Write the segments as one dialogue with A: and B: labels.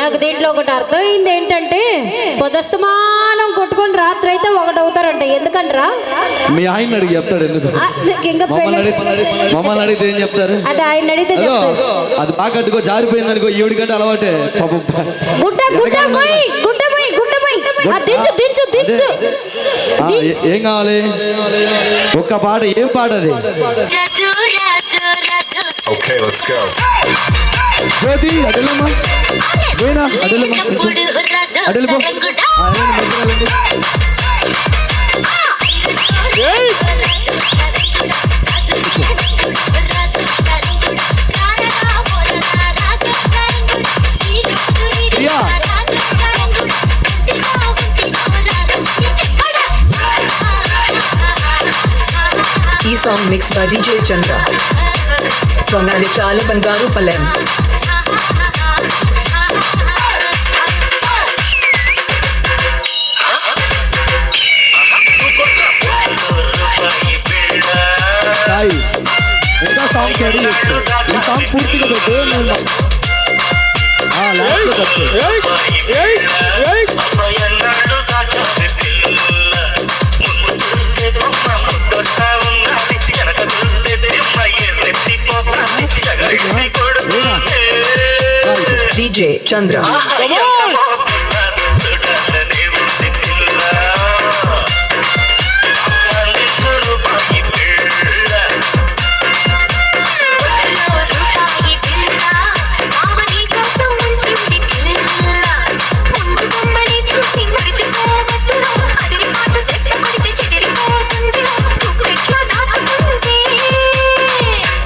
A: నాకు దీంట్లో ఒకటి అర్థమైంది ఏంటంటే పొదస్తమానం కొట్టుకొని రాత్రి అయితే ఒకటి అవుతారంట. ఎందుకంటారా?
B: మీ ఆయన అడిగి చెప్తాడు. ఎందుకు
A: ఇంకా
B: మమ్మల్ని అడిగితే ఏం చెప్తారు?
A: అది ఆయన అడిగితే
B: అది బాగా కట్టుకో, జారిపోయింది అనుకో, ఈవిడి కంటే అలవాటే. ఏం కావాలి? ఒక్క పాట. ఏం పాట అది?
C: Okay, let's go.
B: జ్యోతి అడలమ్మా, వేణా అడలమ్మా, అడలిపో.
D: ఈ song mix by DJ Chandra from Nalichale Bangaru Palem.
B: Sai ఇంకా సాంగ్ రెడీ చేసుకో. ఈ సాంగ్ పూర్తిగా పెట్టు.
D: DJ Chandra.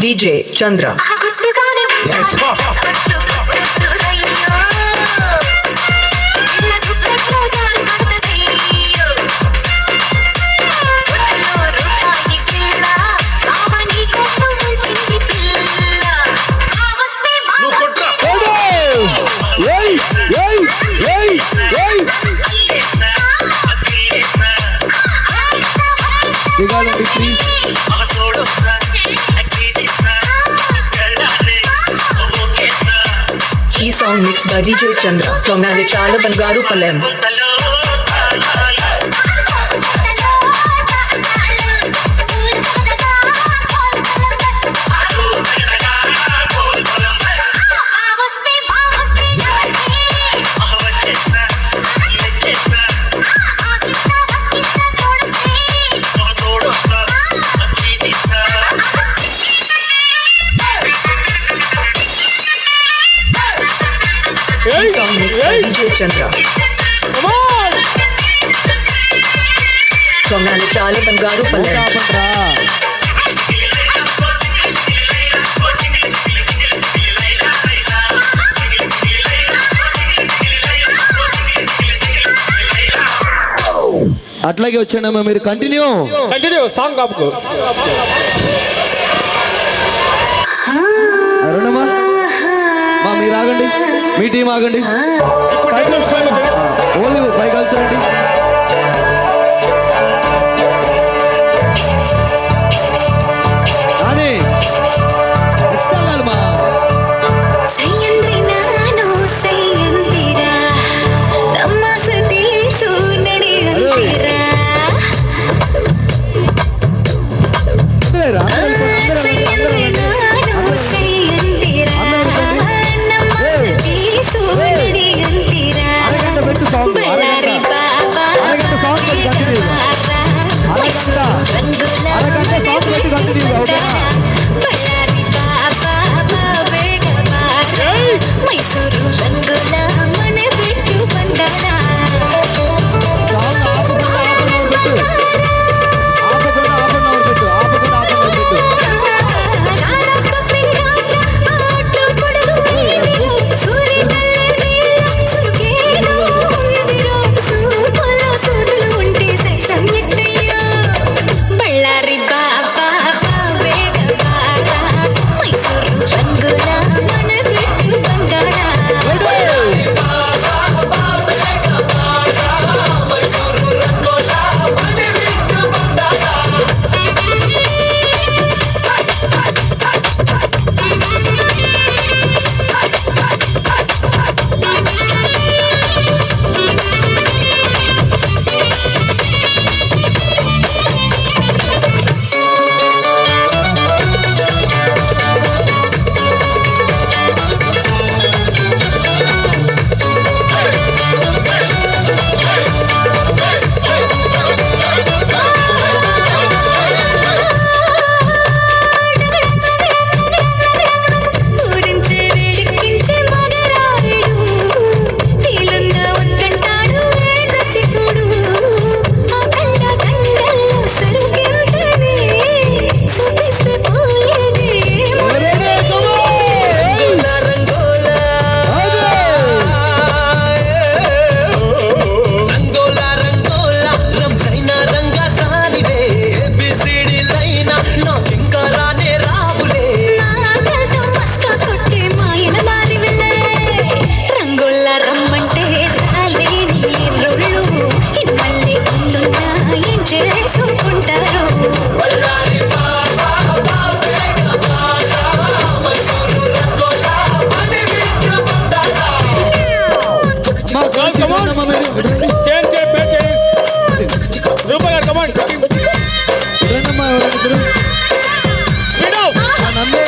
D: DJ Chandra.
C: Yes.
B: దిగాలండి ప్లీజ్.
D: ఈ song mix by DJ Chandra from Nalichale Bangaru Palem. ఈ song mix by DJ Chandra from Nalichale Bangaru Palem.
B: అట్లాగే వచ్చానమ్మా, మీరు కంటిన్యూ
E: సాంగ్ ఆపుకో.
B: అరుణమ్మా, మీరు ఆగండి, మీ టీం ఆగండి. ఓన్లీ 5 గర్ల్స్ అండి. కానీ ఇస్తాను మా మీరు
E: రూపా గారు కమాండ్
B: ఎవరమ్మా ఎవరిద్దరు నందే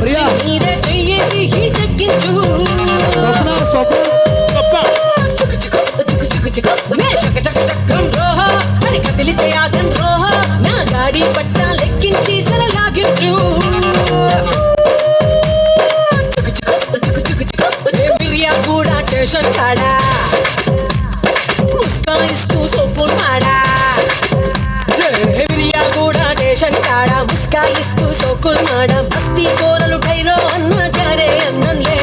B: ప్రియా స్వప్న స్వప్న
F: గాడి పట్ట లెక్కించి సరలాగించు బిర్యా కూడా స్టేషన్ కాడా ముస్కాయిస్తూ సోకున్నాడా బిర్యా కూడా స్టేషన్ కాడా ముస్కాయిస్తూ సోకున్నాడా బస్తీ కూరలు డైరో అన్న చారే అన్నంలే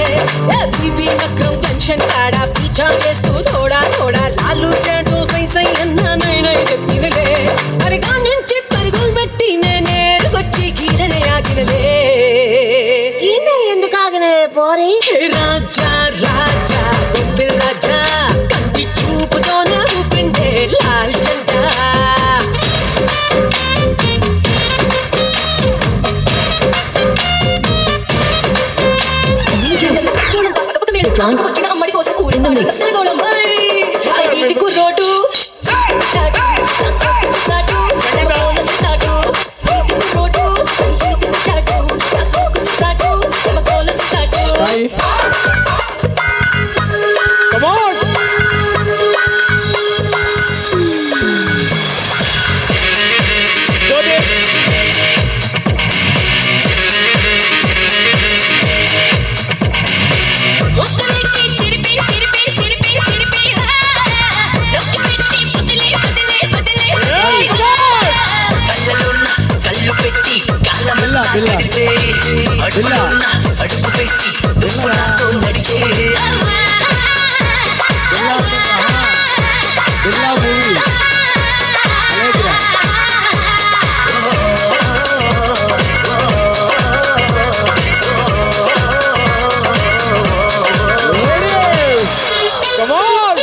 F: బీబీ నక్రం టెన్షన్ కాడా పీచా చేస్తూ తోడా తోడా లాలు సేటు సై సై అన్న నై చెప్పినలే అరిగా నుంచి పరుగులు పెట్టి నేనేరు వచ్చి గీడనే ఆగినలే ఎందుకు ఆగినలే పోరి రాజా రాజా బొబ్బిల్ రాజా కంటి చూపుతోనే ఊపిండే లాల్ జంట వచ్చిన అమ్మడి కోసం కూరింది కుర్రోటు
B: సాయి
E: కమాండ్ జ్యోతి
B: బిల్లా బిల్లా బిల్లా బిల్లా మూవీ అలేగ్రా
E: కమాండ్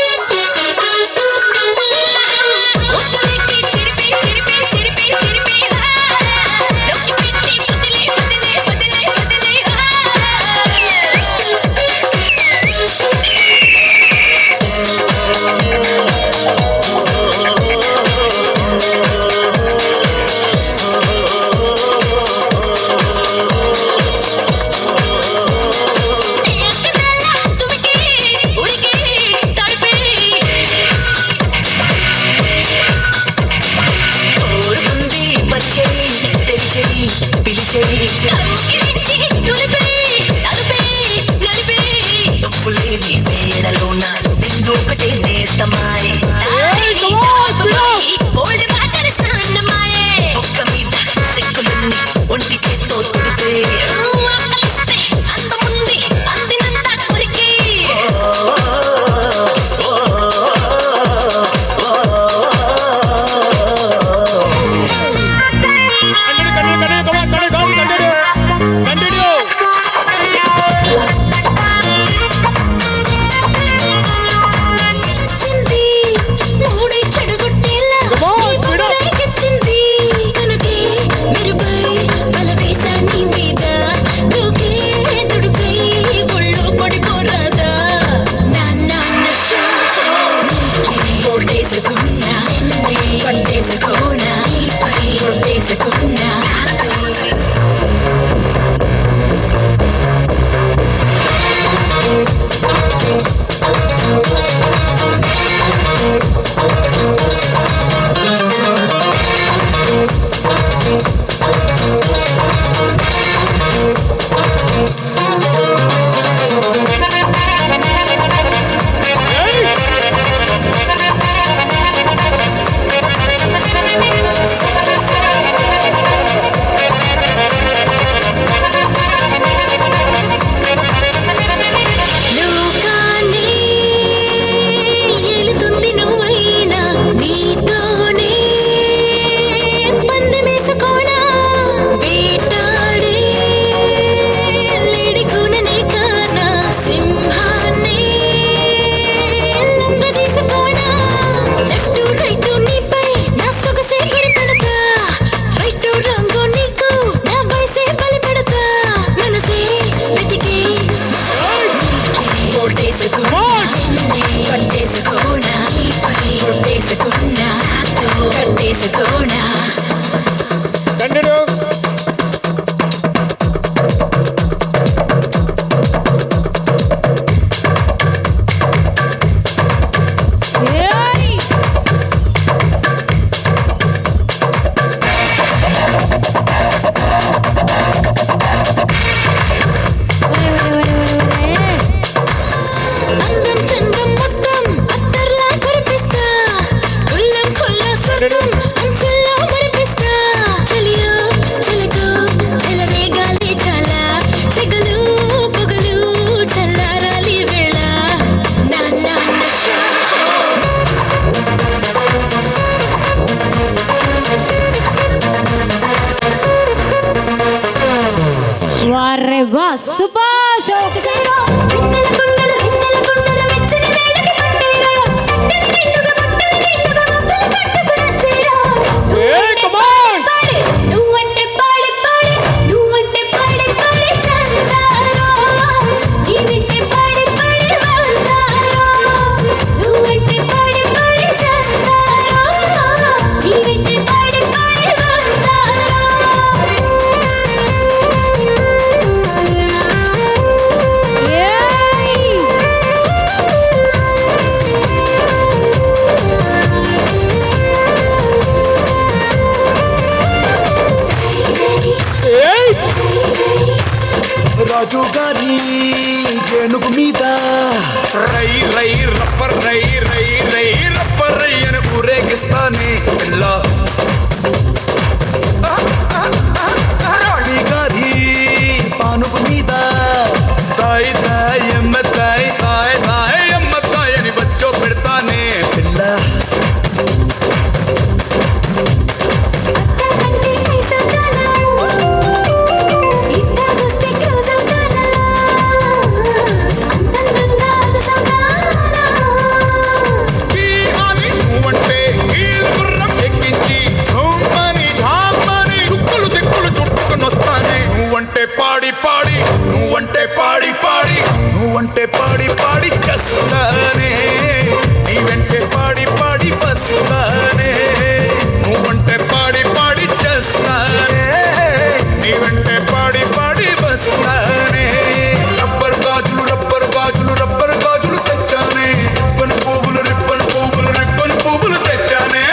A: సూపర్ సోకిసేరా
G: వెన్నెల కుండలు వెచ్చని వేళకి పట్టేరా నిండుగా బొమ్మలు కట్టుకునొచ్చేరా
E: Hey, come on!
G: నువ్వంటే పాడి పాడి నువ్వంటే పాడి పాడి చేస్తారో నీ వింటే పాడి పాడి వస్తారో నువ్వంటే పాడి పాడి చేస్తారో నీ వింటే పాడి పాడి
E: Hey!
B: రాజు గారి ఏనుగు మీద
H: రై రై రప్పర్ రై రై రై రప్పర్ రై అని ఊరేగిస్తానే పిల్ల
B: రాణి గారి పానుగు మీద
H: తాయి తాయి ఎమ్మ తాయి తాయి తాయి ఎమ్మ తాయి అని బచ్చో పెడతానే
B: పిల్ల
G: అట్టకంటే ఐసవుతానా ఇట్టకొస్తే క్లోజ్ అవుతానా అంతంతంగా అగసవుతానా
H: ఈ అని నువ్వంటే ఈ గుర్రం ఎక్కించి ఝుమ్మని ఝామ్మని చుక్కులు దిక్కులు చుట్టుకుని వస్తానే నువ్వంటే పాడి పాడి నువ్వంటే పాడి పాడి నువ్వంటే పాడి పాడి చేస్తానే నీ వెంటే పాడి పాడి వస్తానే నువ్వంటే పాడి పాడి చేస్తానే నీ వెంటే పాడి పాడి వస్తానే రబ్బర్ గాజులు రబ్బర్ గాజులు రబ్బర్ గాజులు తెచ్చానే రిబ్బన్ పువ్వులు రిబ్బన్ పువ్వులు రిబ్బన్ పువ్వులు తెచ్చానే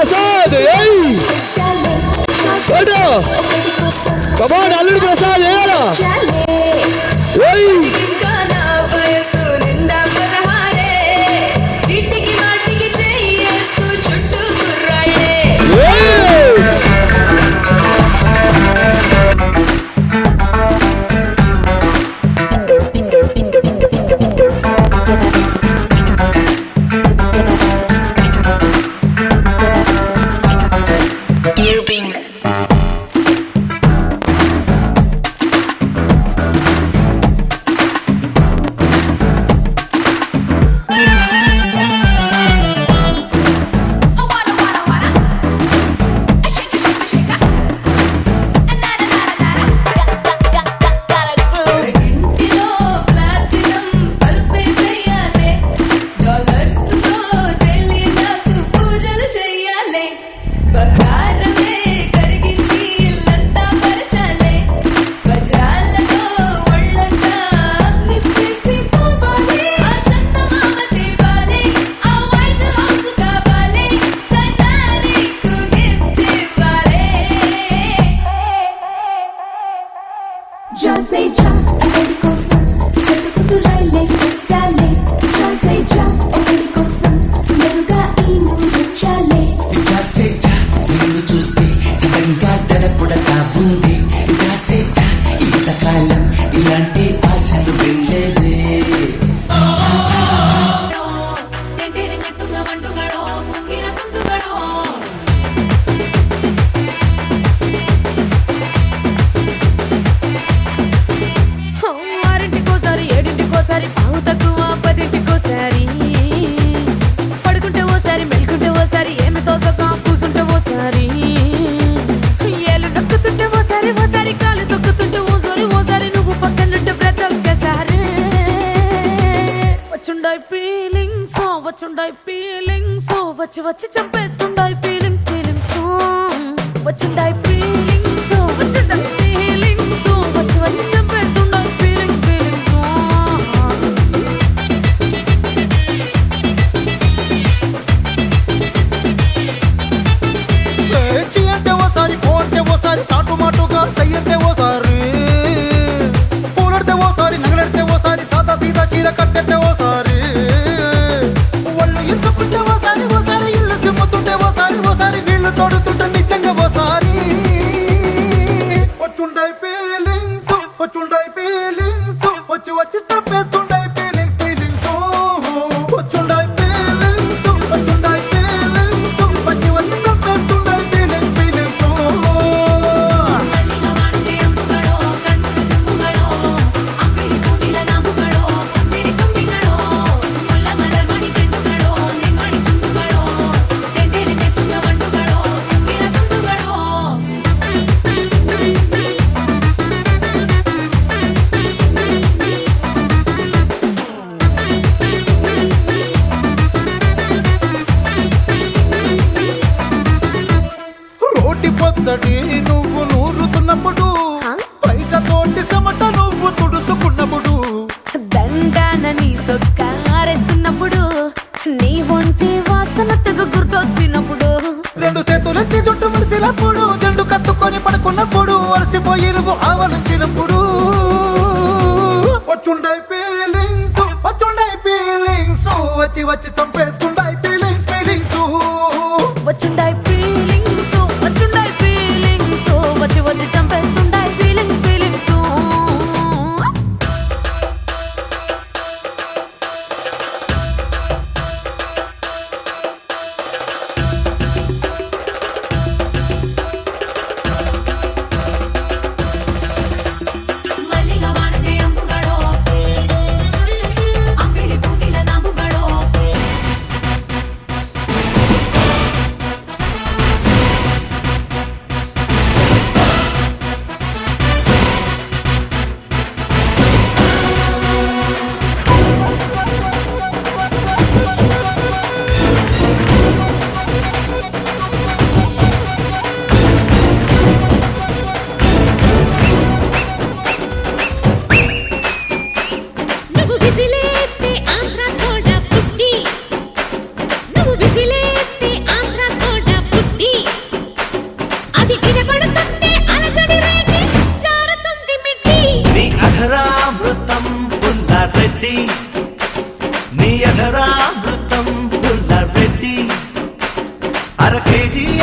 B: ప్రసాద్ ఏయ్ కమాన్ అల్లుడు ప్రసాద్ ఏరా ఏయ్
F: ఇంకా నా వయసు నిండా 16 చీటికి మాటికి చేయేస్తూ చుట్టూ కుర్రాడే ఇంటిలో ప్లాటినం పరుపే వేయాలి డాలర్స్ తో ఢిల్లీ నాకు పూజలు చెయ్యాలి బంగారమే కరిగించి ఇల్లంతా పరచాలి వజ్రాలతో ఒళ్ళంతా నింపేసి పోవాలి ఆ చందమామ తేవాలి ఆ వైట్ హౌస్ కావాలి టైటానిక్ గిఫ్ట్ ఇవ్వాలి
G: Já sei já, aquele coção, feito tudo já ele já sei já, aquele coção, meruga e muruchale.
I: జాసేజా నిన్ను చూస్తే సడన్గా తడపుడతా ఉంది జాసేజా ఇంతకాలం ఇలాంటి ఆశలు వెళ్ళేదే
A: ఆరింటికోసారి ఏడింటికోసారి పావు తక్కువ 10ంటికోసారి పడుకుంటే ఓసారి మెలుకుంటే ఓసారి ఏమి తోసక కూసుంటే ఓసారి ఏళ్ళు నొక్కుతుంటే ఓసారి ఓసారి కాలు తొక్కుతుంటే ఓసారి నువ్వు పక్కనుంటే బ్రతొక్కసారి వచ్చుండాయి ఫీలింగ్స్ వచ్చి వచ్చి చంపేస్తుండాయి ఫీలింగ్స్ వచ్చుండాయి ఫీలింగ్స్ వచ్చి వచ్చి చంపేస్తుండాయి ఫీలింగ్స్
B: చీ అంటే ఓసారి పో అంటే ఓసారి చాటు మాటుగా సై అంటే ఓసారి పూలడితే ఓసారి నగలడితే ఓసారి సాదా సీదా చీర కట్టెత్తే ఓసారి ఒళ్ళు ఇరుసుకుంటే ఓసారి ఇల్లు సిమ్ముతుంటే ఓసారి నీళ్లు తోడుతుంటే నిజంగా ఓసారి వచ్చుండాయి ఫీలింగ్స్ వచ్చి వచ్చి తప్పేస్తుండాయి ఫీలింగ్స్ వచ్చుండాయి ఫీలింగ్స్ వచ్చి వచ్చి తప్పేస్తుండాయి ఫీలింగ్స్ రోటి పచ్చడి నువ్వు నూరుతున్నప్పుడు బయట తోటి సమట నువ్వు తుడుచుకున్నప్పుడు
A: దండాన నీ సొక్కారేస్తున్నప్పుడు నీ ఒంటి వాసన తెగ గుర్తొచ్చినప్పుడు
B: రెండు చేతులెత్తి జుట్టు ముడిచినప్పుడు జండు కత్తుకొని పడుకున్నప్పుడు అలసిపోయి నువ్వు ఆవలించినప్పుడు వచ్చుండాయి ఫీలింగ్స్ వచ్చి వచ్చి చంపేస్తుండాయి ఫీలింగ్స్
A: వచ్చుండాయి ఫీలింగ్స్ వచ్చి వచ్చి చంపేస్తుండాయి ఫీలింగ్స్
G: మల్లిగా వాడకే అంబుగడో అంబిలి పూదిల నాంబుగడో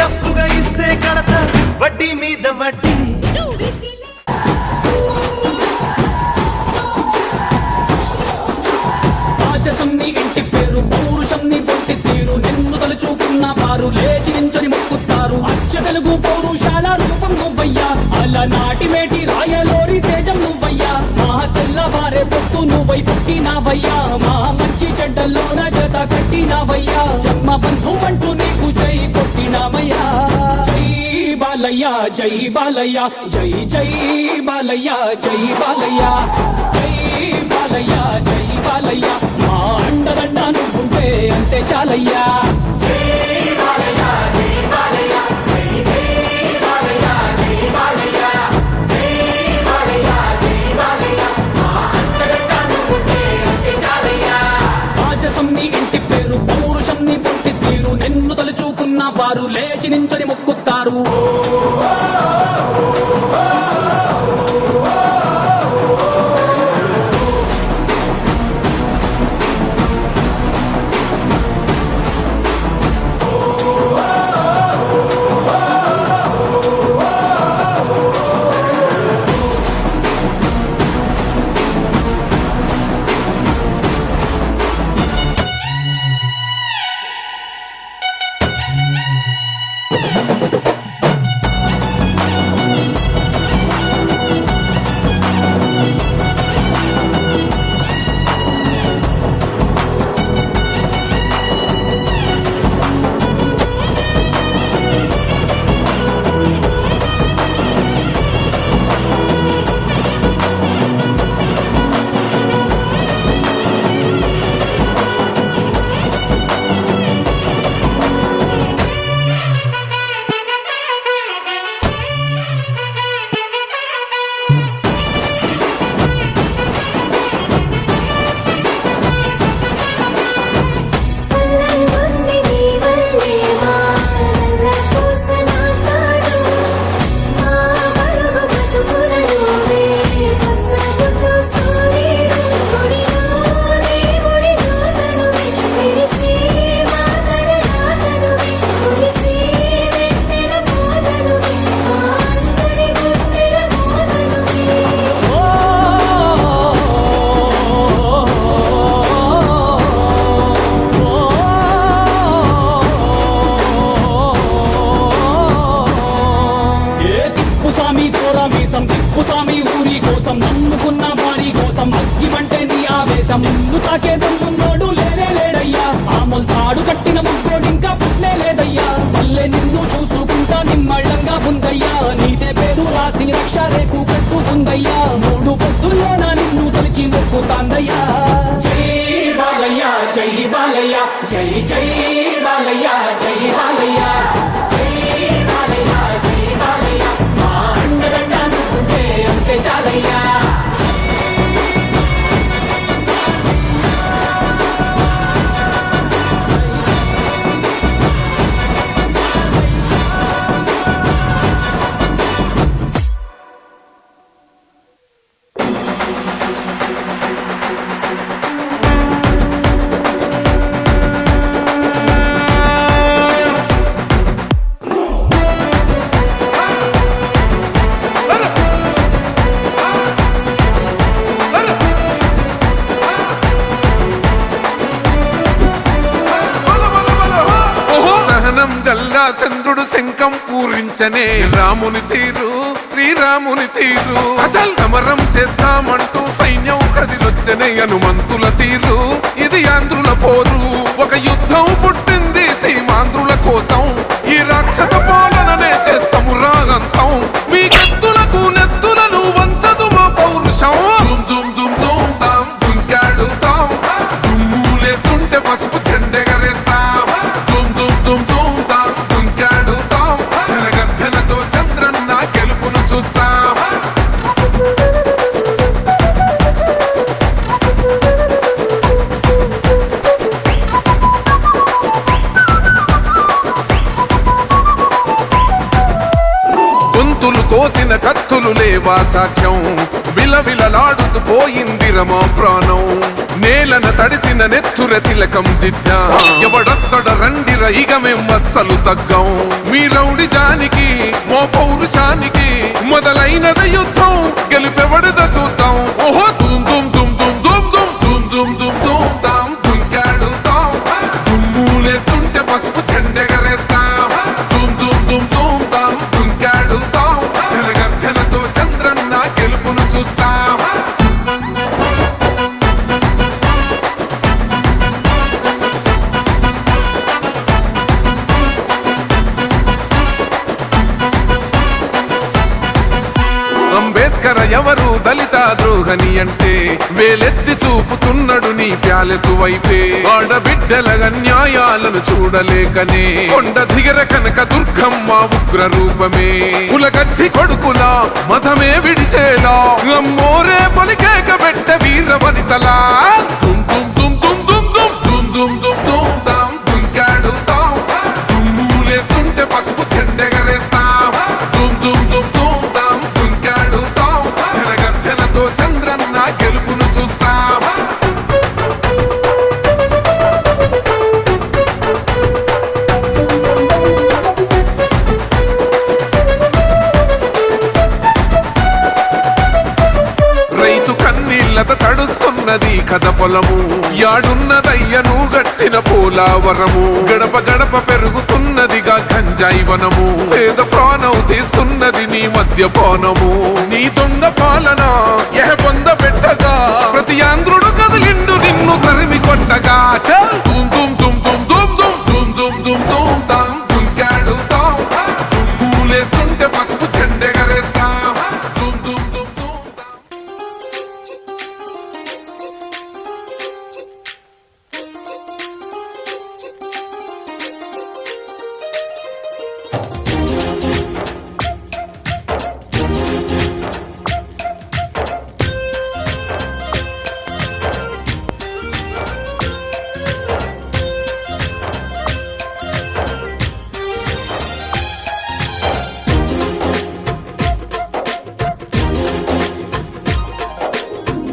I: అప్పుగా ఇస్తే కడతా వడ్డీ మీద వడ్డీ.
E: రాజసంని ఇంటి పేరు పౌరుషంని పొట్టి తీరు నిన్ను తలుచుకున్న వారు లేచి నించొని మొక్కుతారు అచ్చ తెలుగు పౌరుషాల రూపం నువ్వయ్యా అలనాటి మేటి రాయలోరి తేజం నువ్వయ్యా మా తెల్లవారే పొత్తు నువ్వై పుట్టినావయ్యా మా మంచి చెడ్డల్లోన జత కట్టినావయ్యా జన్మ బంధు అంటూ నీకు జై కొట్టినామయ్యా జై బాలయ్య జై బాలయ్య జై జై బాలయ్య జై బాలయ్య జై బాలయ్య జై బాలయ్య మా అండదండ నువ్వుంటే అంతే చాలయ్యా రాజసంని ఇంటి పేరు పౌరుషంని పొట్టి తీరు నిన్ను తలుచుకున్న వారు లేచి నించొని మొక్కుతారు టిప్పుస్వామి ఊరి కోసం నమ్ముకున్న వారి కోసం అగ్గిమంటే నీ ఆవేశం నిన్ను తాకే దమ్మున్నోడు లేనే లేడయ్యా ఆమల్ తాడు కట్టిన ముగ్గోడు ఇంకా పుట్నే లేదయ్యా మళ్ళీ నిన్ను చూసుకుంటా నిమ్మళ్ళంగా ఉందయ్యా నీదే పేరు రాసి రక్ష రేకు కట్టుకుందయ్యా మూడు పొద్దుల్లోన నిన్ను తలిచి మొక్కుతాందయ్యా జై బాలయ్య జై బాలయ్య జై జై బాలయ్య జై బాలయ్య చాలయ్యా
H: చంద్రుడు శంఖం పూరించనే రాముని తీరు శ్రీరాముని తీరు అచల్ సమరం చేద్దామంటూ సైన్యం కదిలొచ్చనే హనుమంతుల తీరు ఇది ఆంధ్రుల పోరు ఒక యుద్ధం పుట్టింది సీమాంధ్రుల కోసం ఈ రాక్షస పాలననే చేస్తాము రాగంతం మీ కత్తులకు నెత్తులను వంచదు మా పౌరుషం దుమ్ దుమ్ దుమ్ తాం దుంకాడుతాం దుమ్ములేస్తుంటే పసుపు చెండెగరేస్తాం దుమ్ దుమ్ దుమ్ దుమ్ తాం దుంకాడుతాం జనగర్జనతో చంద్రన్న గెలుపును చూస్తాం గొంతులు కోసిన కత్తులు లేవా సాక్ష్యం విలవిలలాడుతూ పోయింది రమా ప్రాణం నేలన తడిసిన నెత్తుర తిలకం దిద్దా ఎవడొస్తడ రండిర ఇక మేం అస్సలు తగ్గం మీ రౌడి జానికి మో పౌరుషానికి మొదలైనద యుద్ధం గెలుపెవడద చూద్దాం ఓహో దుమ్ దుమ్ దుమ్ దుమ్ దుమ్ దుమ్ దుమ్ దుమ్ దుమ్ దుమ్ తాం దుంకాడుతాం దుమ్ములేస్తుంటే పసుపు చెండెగరేస్తాం దుమ్ దుమ్ దుమ్ దుమ్ తాం దుంకాడుతాం జనగర్జనతో చంద్రన్న గెలుపును చూస్తాం అంబేద్కర్ ఎవరు దళిత ద్రోహని అంటే వేలెత్తి చూపుతున్నాడు నీ ప్యాలెసు వైపే ఆడబిడ్డల న్యాయాలను చూడలేకనే కొండ దిగర కనక దుర్గమ్మ ఉగ్ర రూపమే కులగచ్చి కొడుకులా మతమే విడిచేలా అమ్మోరే పలికేక పెట్ట వీర వనితలా దుమ్ దుమ్ దుమ్ దుమ్ దుమ్ దుమ్ దుమ్ దుమ్ దుమ్ దుమ్ తాం దుంకాడుతాం దుమ్ములేస్తుంటే పసుపు చెండెగరేస్తాం దుమ్ దుమ్ దుమ్ దుమ్ తాం దుంకాడుతాం జనగర్జనతో చంద్రన్న గెలుపును చూస్తాం రైతు కన్నీళ్లత తడుస్తున్నది కథ పొలము యాడున్నదయ్యను గట్టిన పోలావరము గడప గడప పెరుగుతున్నదిగా గంజాయి వనము పేద ప్రాణం తీస్తున్నది నీ మద్యపానము నీ దొంగ పాలన ఎహ పొంద పెట్టగా ప్రతి ఆంధ్రుడు కదిలిండు నిన్ను తరిమి కొట్టగా చల్ దుమ్ దుమ్ దుమ్ దుమ్ దుమ్ దుమ్ దుమ్ దుమ్ దుమ్ దుమ్ తాం దుంకాడుతాం దుమ్ములేస్తుంటే పసుపు చెండెగరేస్తాం దుమ్ దుమ్ దుమ్ దుమ్ తాం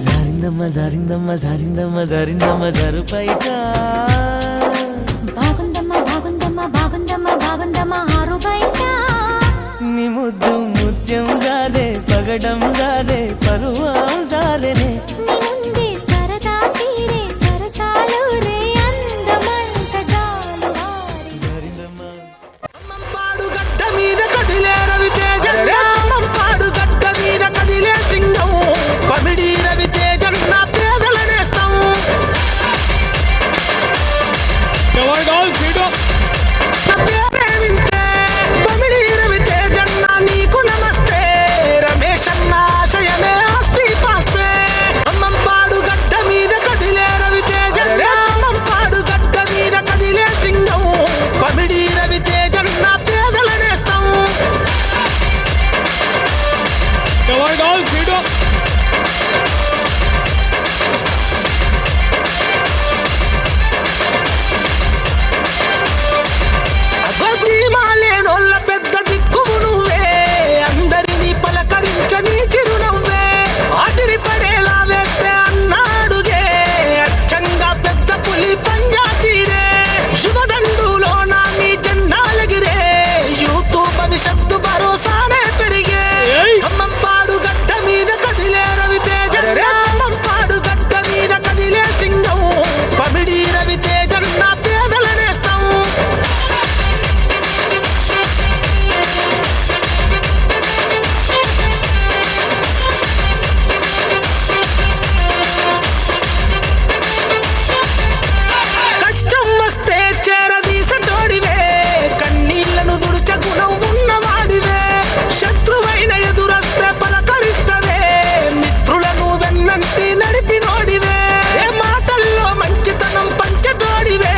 I: జారిందమ్మ జారిందమ్మ జారిందమ్మ జారిందమ్మ జారు పైట
G: బాగుందమ్మా బాగుందమ్మా బాగుందమ్మా బాగుందమ్మా ఆరు బయట
I: నీ ముద్దు ముత్యం జారే పగడం జారే పరువం జారేనే
G: నీ ముందే సరదా తీరే సరసాలు రే అందమంత జాలు వారి
I: జారిందమ్మ
E: పాడు గడ్డ మీద కదిలే రవితేజ పాడు గడ్డ మీద కదిలే సింగం పమిడి రవితేజ నా పేదల నేస్తం పమిడి రవితేజ నీకు నమస్తే రమేష్ అన్న ఆశయమే ఆస్తి పాస్తే అమ్మం పాడు గడ్డ మీద కదిలే రవితేజ పాడు గడ్డ మీద కదిలే సింగం పమిడి రవితేజ నా పేదల నేస్తం మాలేనోళ్ళ పెద్ద దిక్కువు నువ్వే అందరినీ పలకరించని చిరునవ్వే ఆటిరి పడేలా వేస్తే అన్నాడుగే అచ్చంగా పెద్ద పులి పంజా తీరే శుభదండులో నా నీ జెండాలగిరే యూత్ భవిష్యత్తు భరోసానే పెరిగే అమ్మం పాడు గడ్డ మీద కదిలే రవితేజ పాడు గడ్డ మీద కదిలే సింగం పమిడి రవితేజ నా పేదల నేస్తం కష్టం వస్తే చేరదీసటోడివే కన్నీళ్లను దుడిచ గుణం ఉన్నవాడివే శత్రువైన ఎదురస్తే పలకరిస్తవే మిత్రులను వెన్నంటి నడిపినోడివే ఏ మాటల్లో మంచితనం పంచటోడివే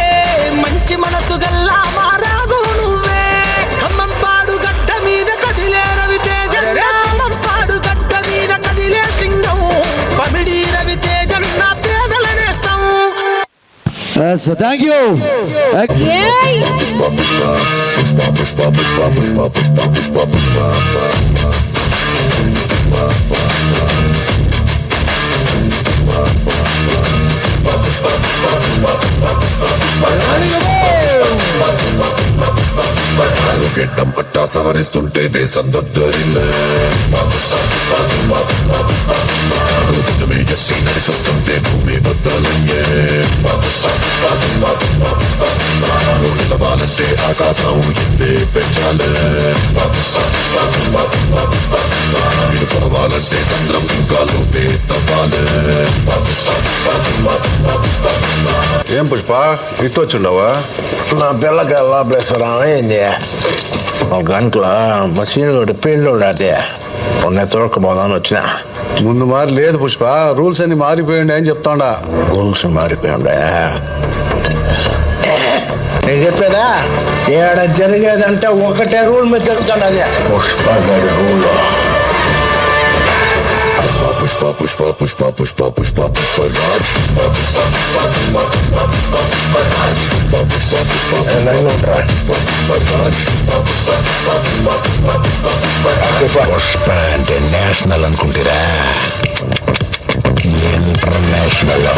E: మంచి మనసు గల్లా మారాదు నువ్వే ఖమ్మం పాడు గడ్డ మీద కదిలే రవితేజ పాడు గడ్డ మీద కదిలే సింగం పమిడి రవితేజ నా పేదల నేస్తం
I: సో థ్యాంక్ యూ
A: ఏయ్
H: గెడ్డం పట్టా సవరిస్తుంటే దేశం దద్దరిల్లే ఎత్తి నడిచొస్తుంటే భూమి బద్దలయ్యే నిలవాలంటే ఆకాశం ఎందే పెంచాలే కొలవాలంటే చంద్రం ఇంకా లోతే తవ్వాలే.
J: ఏం పుష్ప ఇటు వచ్చిండవా?
K: నా పిల్లకి ఎలా ప్లేస్తారా ఏంది ఒక గంటల మసీన్ ఒకటి పెళ్ళి ఉండదు ఉన్న తోడుకుపోదామని వచ్చిన.
J: ముందు మారి లేదు పుష్ప, రూల్స్ అన్ని మారిపోయింది అని చెప్తాండా.
K: రూల్స్ మారిపోయిండే నేను చెప్పేదా, ఏడ జరిగేదంటే ఒకటే రూల్ మీద జరుగుతున్నది. పుష్ప గారి రూల్.
H: పుష్ప పుష్ప పుష్ప పుష్ప పుష్ప పుష్పరాజ్
K: పుష్ప అంటే నేషనల్ అనుకుంటారా, ఇంటర్నేషనల్.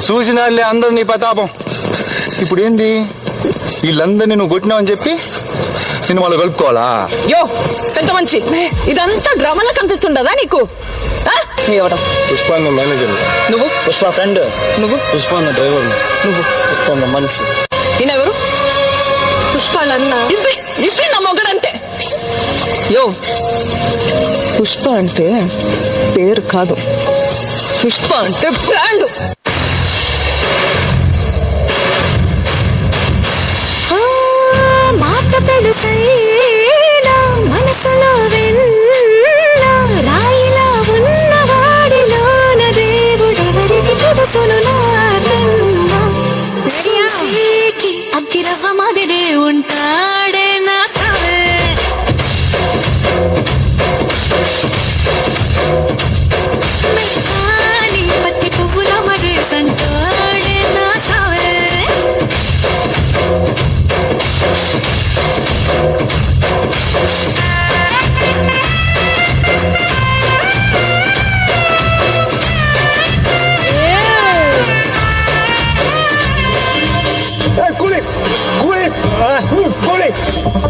B: చూసినారులే అందరూ నీ ప్రతాపం. ఇప్పుడు ఏంది, వీళ్ళందరినీ నువ్వు కొట్టినావని చెప్పి నేను వాళ్ళు కలుపుకోవాలా?
F: యో ఎంత మంచి, ఇదంతా డ్రామాలా కనిపిస్తుండదా నీకు? ఎవరు?
B: పుష్ప మేనేజర్.
F: నువ్వు?
B: పుష్ప ఫ్రెండ్.
F: నువ్వు?
B: పుష్ప డ్రైవర్.
F: నువ్వు?
B: పుష్ప మనిషి.
F: ఈయనెవరు? పుష్పాలన్నా ఇవి నా మొగడంతే. యో పుష్ప అంటే పేరు కాదు, పుష్ప అంటే బ్రాండ్.
G: మాట తెలుసైనా మనసులో వెళ్ళా రాయిలా ఉన్నవాడిలోన దేవుడెవరికి తెలుసును నాకి అగ్గిరవ్వ మాదిరే ఉంటాడే నా సవే. పత్తి పువ్వుల మరే సంటాడే నా సవే.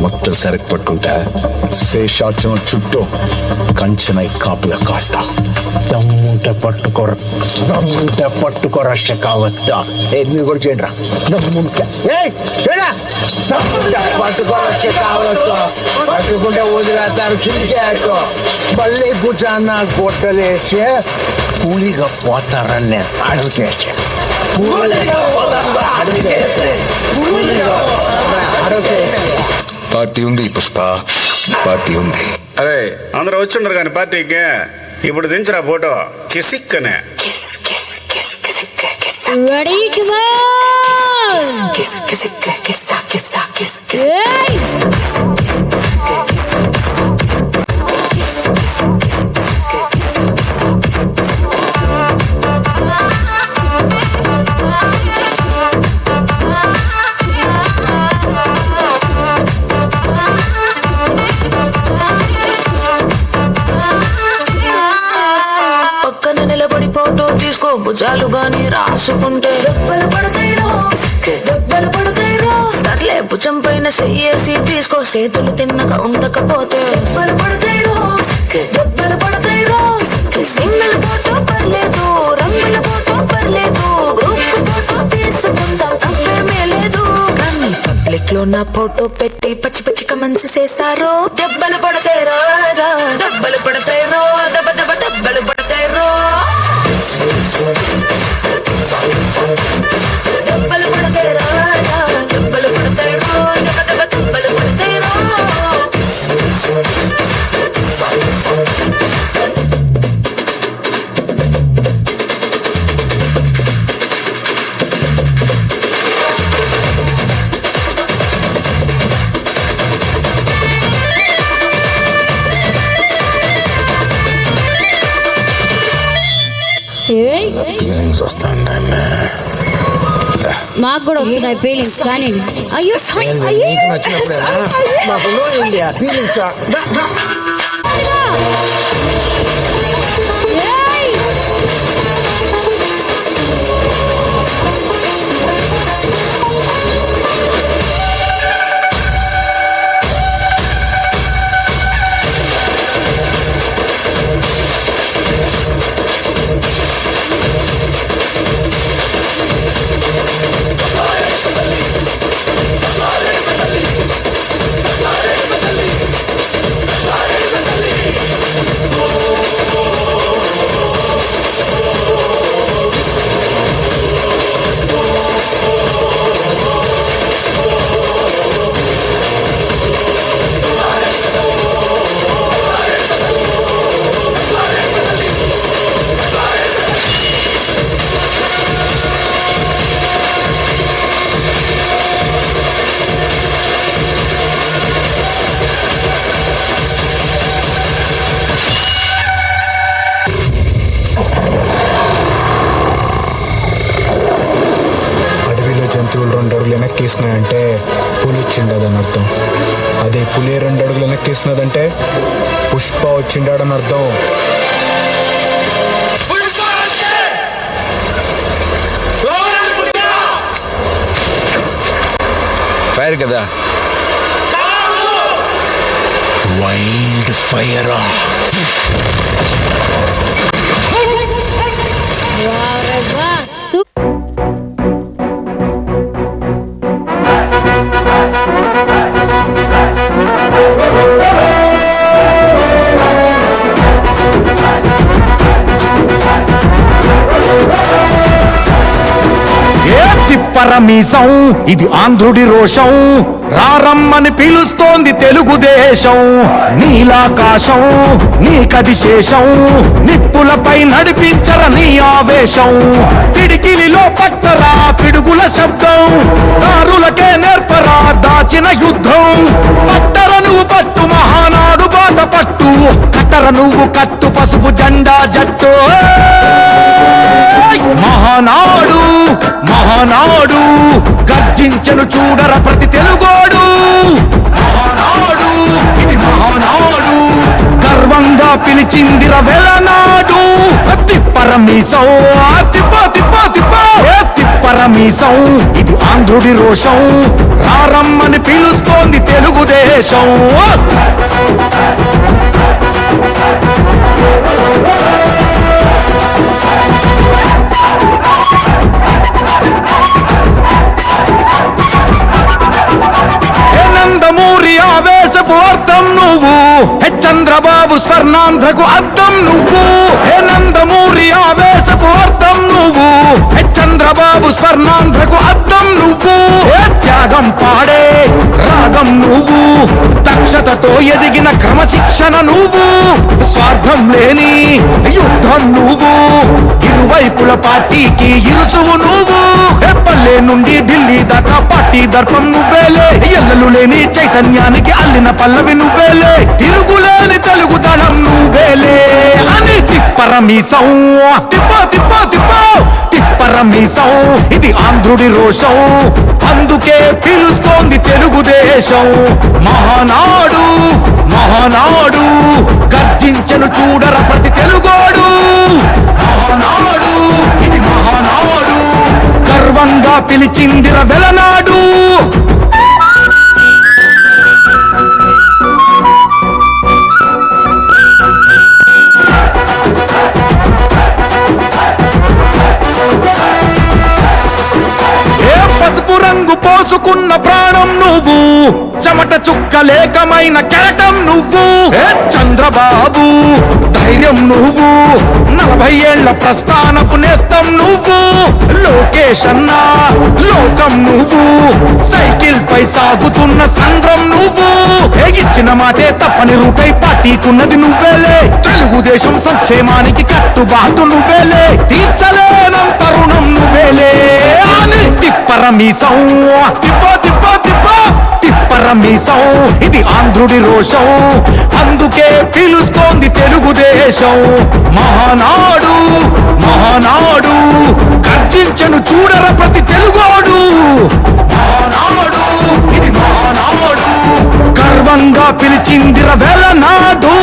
K: మొత్తం సరుకు పట్టుకుంటా శేషాచం చుట్టూ కంచెనై కాపులా కాస్తా. దమ్ముంటే పట్టుకోర కావద్దా. మీరు కూడా చేయరా, దమ్ముంటే పట్టుకోర కావద్దు. పట్టుకుంటే వదిలేస్తారు చుడికేట్టు మళ్ళీ కూర్చొన్న గొట్టలేసి కూలిగా పోతారని నేను అడుగుచేసి
H: పార్టీ ఉంది పుష్ప, పార్టీ ఉంది.
J: అరే అందరూ వచ్చిండ్రు కానీ పార్టీకి. ఇప్పుడు దించరా ఫోటో కిసిక్కనే.
A: రెడీ
F: పక్కన నిలబడి ఫోటో తీసుకో, భుజాలు గాని రాసుకుంటే దెబ్బలు పడతాయిరో. సర్లే భుజం పైన చెయ్యేసి తీసుకో, చేతులు తిన్నగా ఉండకపోతే దెబ్బలు పడతాయిరో. సింగిల్ ఫోటో పర్లేదు, రంగుల ఫోటో పర్లేదు, గ్రూప్ ఫోటో తీసుకుందాం తప్పేమీ లేదు. కానీ పబ్లిక్ లో నా ఫోటో పెట్టి పచ్చి పచ్చి కమెంట్స్ చేశారు. దెబ్బలు పడతాయిరో, దెబ్బలు పడతాయిరో, దెబ్బలు పడతాయిరో. దెబ్బలు పడతాయిరో, దెబ్బలు పడతాయిరో, దెబ్బలు పడతాయిరో.
A: ఏయ్,
K: ఫీలింగ్స్ వస్తాయి.
A: మాకు కూడా వస్తున్నాయి ఫీలింగ్స్ కానీ అయ్యో
K: నీకు నచ్చినప్పుడేనా మాకు ఇండియా ఫీలింగ్స్.
A: ఏయ్!
L: జంతువులు 2 అడుగులు వెనక్కేసినాయంటే పులి వచ్చిండదని అర్థం. అదే పులి 2 అడుగులు వెనక్కేసినదంటే పుష్ప వచ్చిండాడని అర్థం.
K: ఫైర్ కదా, వైల్డ్ ఫైర్.
B: పరమీసం ఇది ఆంధ్రుడి రోషం, రారమ్మని పిలుస్తోంది తెలుగుదేశం. నీలాకాశం నీకది శేషం, నిప్పులపై నడిపించర నీ ఆవేశం. పిడికిలిలో పట్టరా పిడుగుల శబ్దం, దారులకే నేర్పరా దాచిన యుద్ధం. పట్టర నువ్వు పట్టు మహానాడు బాట పట్టు, కట్టర నువ్వు కట్టు పసుపు జెండా జట్టు. మహానాడు మహానాడు గర్జించను చూడర ప్రతి తెలుగోడు. మహానాడు ఇది మహానాడు, గర్వంగా పిలిచిందిర వెలనాడు. తిప్పరమీసం తిప్ప తిప్ప తిప్ప తిప్పరమీసం ఇది ఆంధ్రుడి రోషం, రారమ్మని పిలుస్తోంది తెలుగుదేశం. నందమూరి ఆవేశపు అర్థం నువ్వు, చంద్రబాబు స్వర్ణాంధ్రకు అర్థం నువ్వు. నందమూరి ఆవేశపు అర్థం నువ్వు, చంద్రబాబు స్వర్ణాంధ్రకు అర్థం నువ్వు. త్యాగం పాడే రాగం నువ్వు, దక్షతతో ఎదిగిన క్రమశిక్షణ నువ్వు. స్వార్థం లేని యుద్ధం నువ్వు, ఇరువైపుల పార్టీకి ఇరుసువు నువ్వు. పల్లె నుండి ఢిల్లీ దాకా పార్టీ దర్పం నువ్వేలే, ఎల్లలు లేని చైతన్యానికి అల్లిన పల్లవి నువ్వేలే. తిరుగులేని తెలుగు దళం నువ్వేలే అని తిప్పరమీసం తిప్ప తిప్ప తిప్ప తిప్పరమీసం ఇది ఆంధ్రుడి రోషం, అందుకే పిలుస్తోంది తెలుగుదేశం. మహానాడు మహానాడు గర్జించను చూడర ప్రతి తెలుగోడు. మహానాడు ఇది మహానాడు, గర్వంగా పిలిచిందిర వెలనాడు. పసుపు రంగు పోసుకున్న ప్రాణం నువ్వు, చెమట చుక్కలేకమైన కెరటం నువ్వు. చంద్రబాబు ధైర్యం నువ్వు, 40 ఏళ్ల ప్రస్థానపు నేస్తం నువ్వు. లోకేష్ అన్న లోకం నువ్వు, సైకిల్ పై సాగుతున్న సంద్రం నువ్వు. ఇచ్చిన మాటే తప్పని రూపై పార్టీకున్నది నువ్వేలే, తెలుగుదేశం సంక్షేమానికి కట్టుబాటు నువ్వేలే. తీర్చలేనంత రుణం నువ్వేలే అని తిప్పరమీసం తిప్ప తిప్ప తిప్ప తిప్పరమీసం ఇది ఆంధ్రుడి రోషం, అందుకే పిలుస్తోంది తెలుగుదేశం. మహానాడు మహానాడు గర్జించను చూడర ప్రతి తెలుగోడు. మహానాడు ఇది మహానాడు, గర్వంగా పిలిచిందిర వేళనాడు.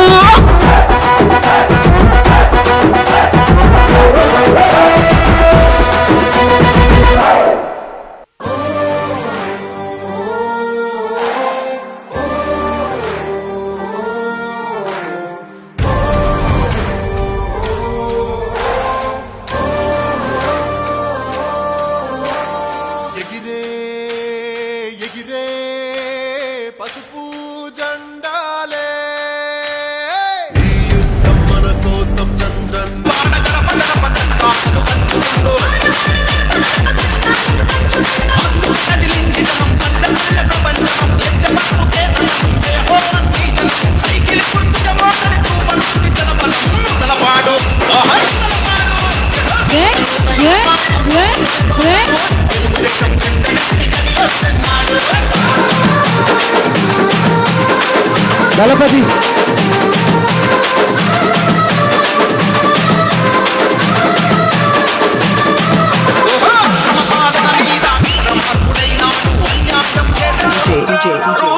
B: దళపతి
D: DJ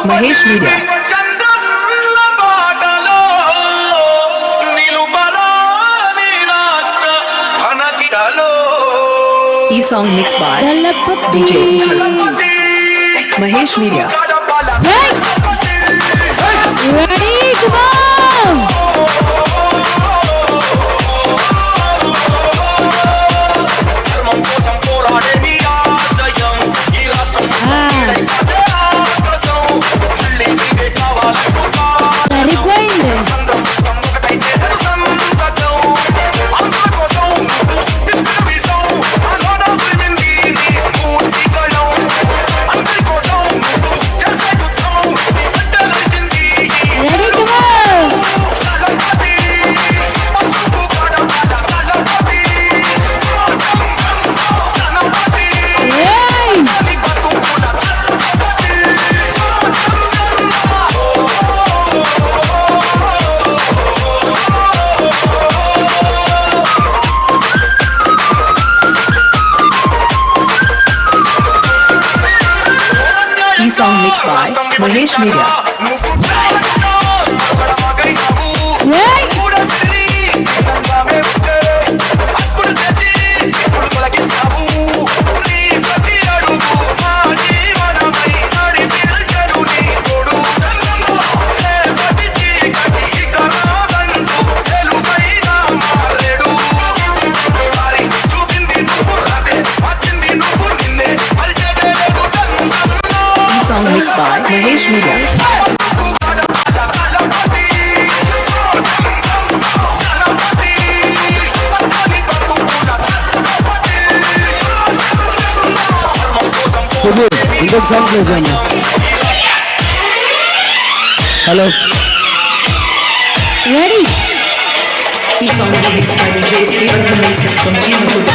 D: Mahesh Media. E song mixed by DJ Mahesh Media.
A: Ready, come on!
D: Song mixed by Mahesh Media. Song mixed by Mahesh Media.
B: Sudheer ఇంకొక సాంగ్ ప్లే చేయండి. Hello
A: ready.
D: ఈ song mixed by DJ Srivarman Mixes from Chinakudu.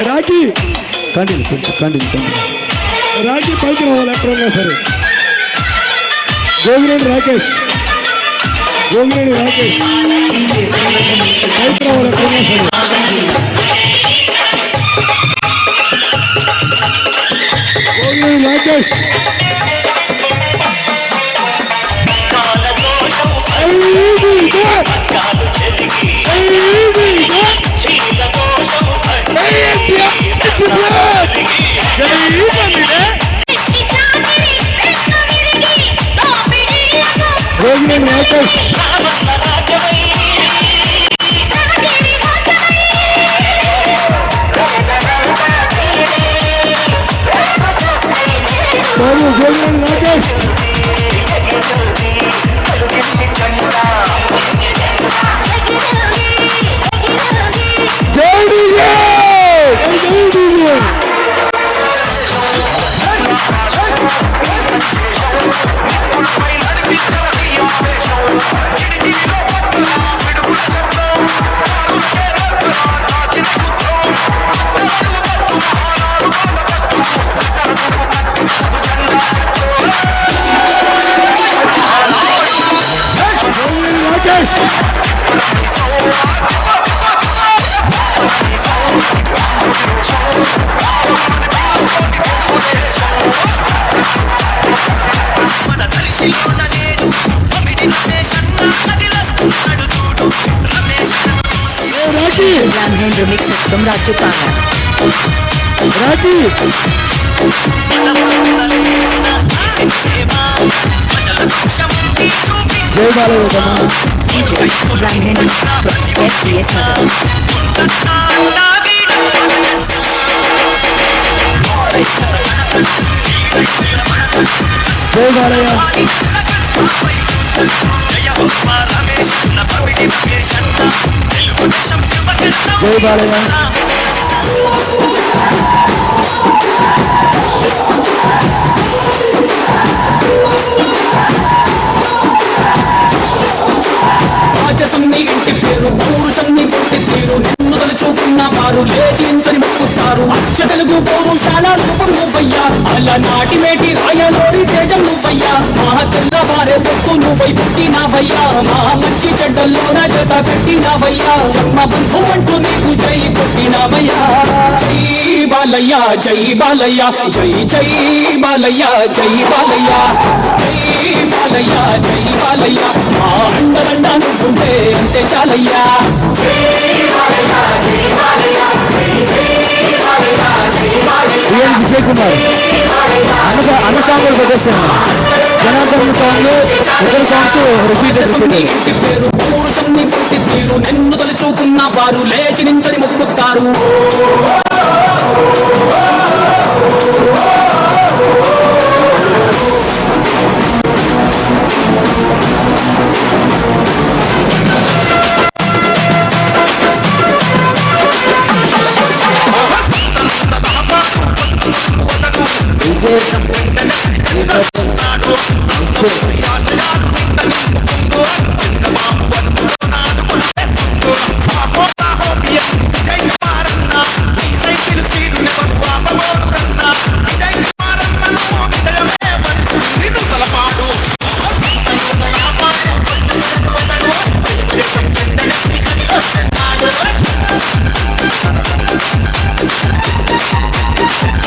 B: Rakhi continue కొంచెం continue Rakhi పైకి రావాలి ఎక్కడున్నా సరే. గోగినేని రాకేష్ పైకి రావాలి ఎక్కడున్నా సరే. గోగినేని రాకేష్ గోగినేని రాకేష్ బాబు Gogineni Rakesh
D: Remixes from Raju Pana.
L: జై Balayya
D: DJ Brandon from SBS Nagar.
L: జై బాలయ్య జై బాలయ్య
E: రాజసం నీ ఇంటి పేరు పౌరుషం నీ పుట్టి తీరు నిన్ను తలుచుకున్న వారు లేచించని మొక్కుతారు అచ్చ తెలుగు పౌరుషాల రూపం నువ్వయ్యా అలనాటి మేటి రాయలోరి తేజం నువ్వయ్యా మా తెల్లవారే పొత్తు నువ్వై పుట్టినావయ్యా మా మంచి చెడ్డల్లో నా జత కట్టినావయ్యా జన్మ బంధు అంటూ నీకు జై కొట్టినావయ్యా జై బాలయ్య జై బాలయ్య జై జై బాలయ్య జై బాలయ్య జై బాలయ్య జై బాలయ్య మా అండదండ నువ్వుంటే అంతే చాలయ్యా
L: విజయ్ కుమార్ అన్న సాంగ్ ప్రదర్శన జనార్దన్ సాంగ్ ఇతర సాంగ్స్ రిపీట్
E: పేరు పౌరుషం నీ పుట్టి తీరు నిన్ను తలుచుకున్న వారు లేచి నించని మొక్కుతారు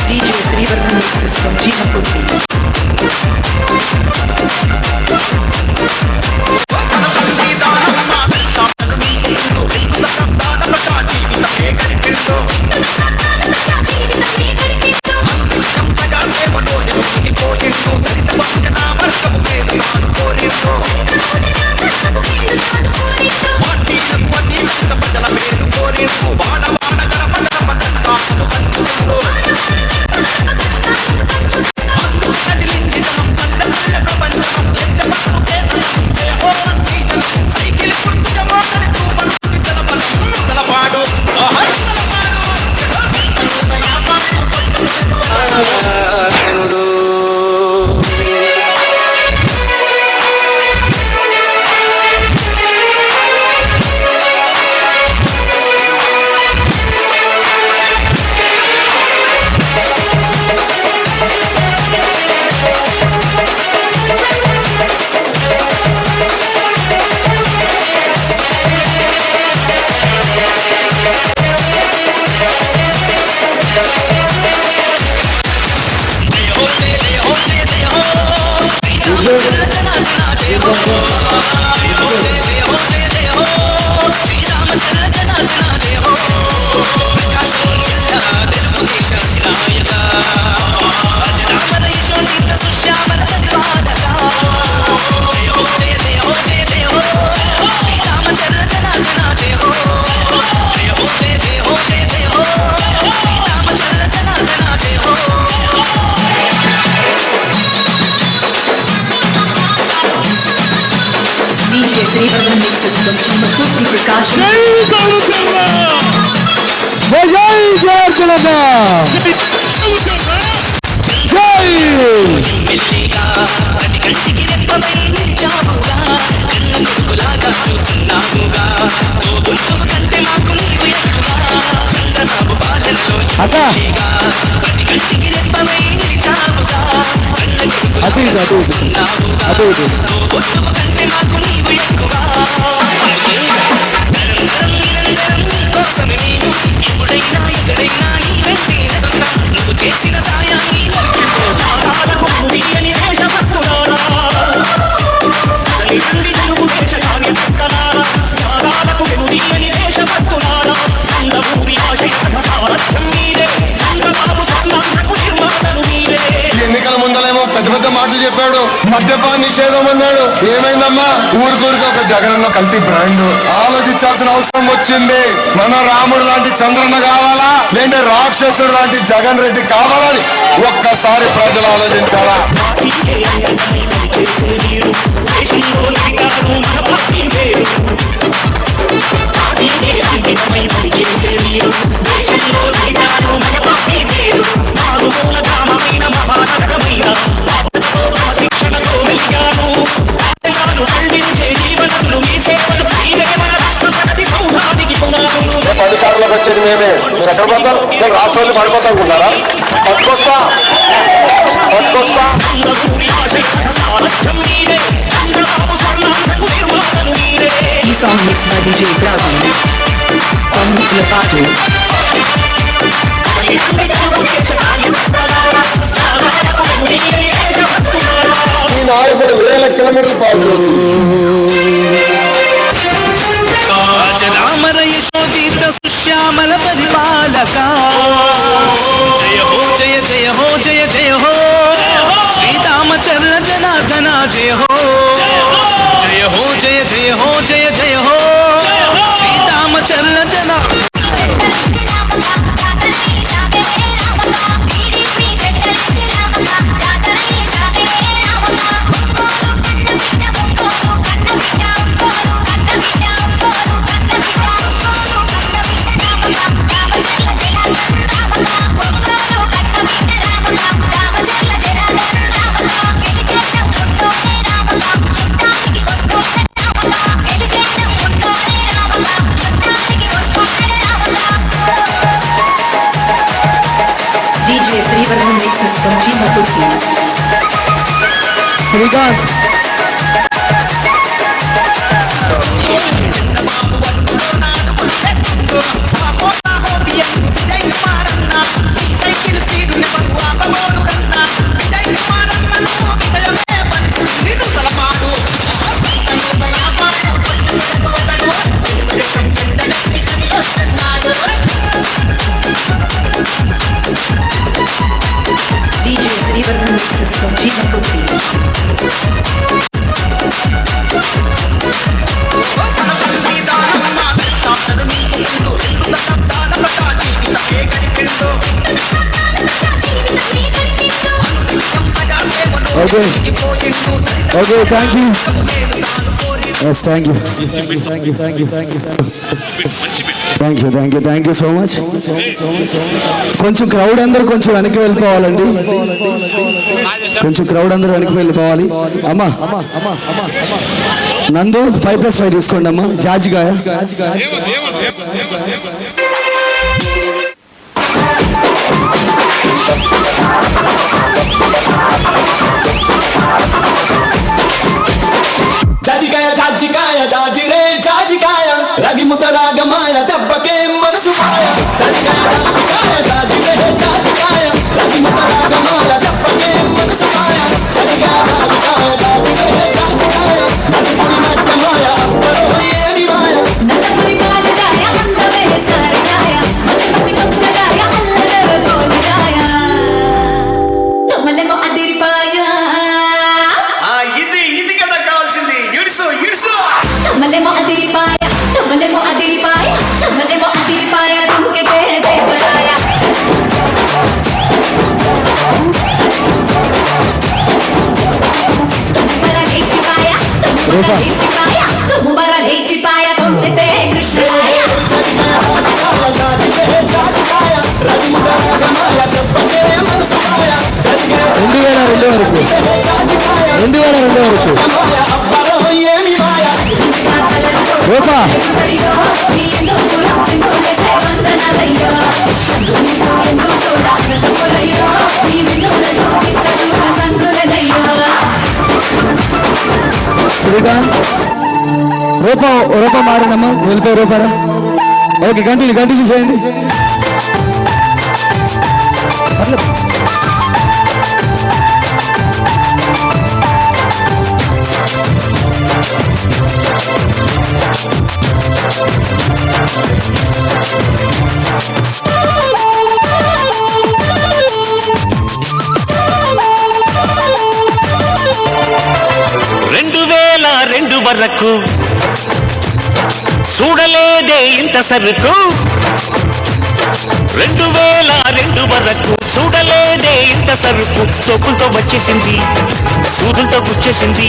D: DJ Srivarman Mixes from Jeevapuri. Srivarman Mixes from Jeevapuri Prakash.
L: జై జయకులక జై అక్క అటు ఇటు అటు ఇటు అటు ఇటు
E: కోసమే నేను ఎప్పుడైనా ఎక్కడైనా నీ వెంటే నడుస్తా నువ్వు చేసిన సాయాన్ని మర్చిపో తీయని దేశభక్తులారా తల్లిదండ్రి తెలుగు దేశ కార్యకర్తలారా త్యాగాలకు వెనుదీయని దేశభక్తులారా అందరూరి ఆశయ సారథ్యం మీరే చంద్రబాబు స్వర్ణాంధ్రకు నిర్మాతలు మీరే.
B: ఎన్నికల ముందలేమో పెద్ద పెద్ద మాటలు చెప్పాడు, మద్యపాన నిషేధం అన్నాడు. ఏమైందమ్మా? ఊరికూరికి ఒక జగనన్న కల్తీ బ్రాండ్. ఆలోచించాల్సిన అవసరం వచ్చింది. మన రాముడు లాంటి చంద్రన్న కావాలా, లేదంటే రాక్షసుడు లాంటి జగన్ రెడ్డి కావాలని ఒక్కసారి ప్రజలు ఆలోచించాలా? అధికారులకు వచ్చేది మేమే. మీరు ఎక్కడ పోతారు? నేను రాష్ట్రాన్ని పడిపోతానుకున్నారా? పట్టుకొస్తా.
D: ఈ song mix by DJ Praveen from Hitler Party.
B: ఈ నాయకుడు వేల కిలోమీటర్ల పాటు
E: రామరయశోదిత సుశ్యామల పరిపాలక జయ హో జయ జయ హో జయ జయ హో శ్రీరామచంద్ర జనార్దన జయ హో జయ హో జయ జయ హో జయ జయ హో శ్రీరామచంద్ర జనా
D: DJ Srivaran mixes from Chima Turki.
L: Srikanth
D: DJ Srivaran mixes from Chima Turki.
L: Okay thank you. Yes thank you so much. కొంచెం క్రౌడ్ అందరూ కొంచెం వెనక్కి వెళ్ళిపోవాలండి. కొంచెం క్రౌడ్ అందరూ వెనక్కి వెళ్ళిపోవాలి. అమ్మా నందు 5+5 తీసుకోండి అమ్మా. జాజికాయ
E: జాజికాయ జాజికాయ జాజిరే జాజికాయ రగి ముద్ద రాగమాయ దెబ్బకే మనసు మాయ జాజికాయ జాజికాయ జాజిరే జాజికాయ రగి ముద్ద రాగమాయ దెబ్బకే మనసు మాయ జాజికాయ జాజికాయ జాజిరే జాజికాయ నడుపుడి మట్టమాయ అప్పలో ఏమి మాయ
G: నల్లపురి పాలరాయ అందమే సారరాయ మల్లమతి తొక్కరాయ అల్లర పోలిరాయ తమలెమో అదిరిపాయ
J: ఇది కదా కావాల్సింది. ఇడుసు ఇడుసు
G: తమలెమో అదిరిపాయ తమలెమో అదిరిపాయ తమలెమో అదిరిపాయ తుంకెతే దేవరాయ తుమ్మర లేచిపాయ తుమ్మర లేచిపాయ తుంకెతే కృష్ణరాయ
E: రగి ముద్ద రాగమాయ దెబ్బకే మనసు మాయ జాజికాయ
L: 2002 వరకు
E: అప్పలో ఏమి మాయ
L: రూపా శ్రీకాంత్ రూపా మారినమ్మా వెళ్ళిపోయి రూపారా
B: ఓకే కంటిన్యూ చేయండి.
I: వరకు చూడలేదే ఇంత సరుకు 2002 వరకు చూడలేదే ఇంత సరుకు సోకులతో వచ్చేసింది సూదులతో గుచ్చేసింది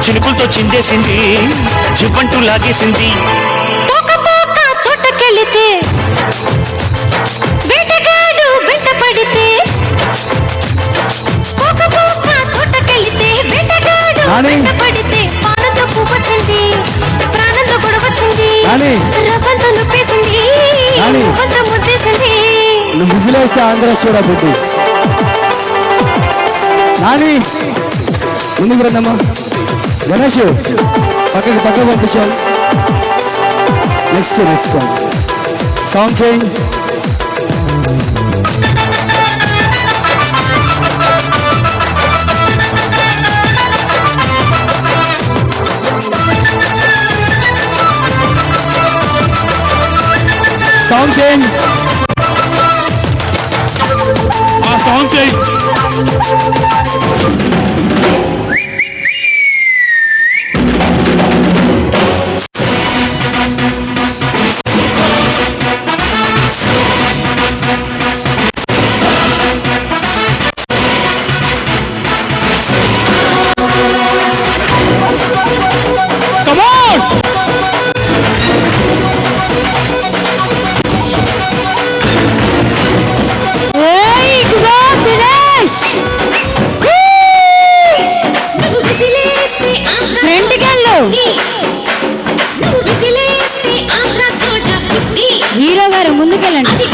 I: చినుకులతో చిందేసింది జివ్వంటూ లాగేసింది
G: తోటకెళితే వేటగాడు వెంట పడితే తోటకెళితే వేటగాడు వెంట పడితే పాలతో పువ్వు వచ్చింది ప్రాణంతో గొడవ వచ్చింది రవ్వంతో నొప్పేసింది రవ్వంతో ముద్దేసింది.
B: నువ్వు విజిలేస్తే ఆంధ్ర చూడబుద్ధి నాని ముందుకు రండమ్మా. గణేష్ పక్కకి పంపించాలి. Next song change. Song change. Song change.
A: Hero గారు ముందుకెళ్ళండి.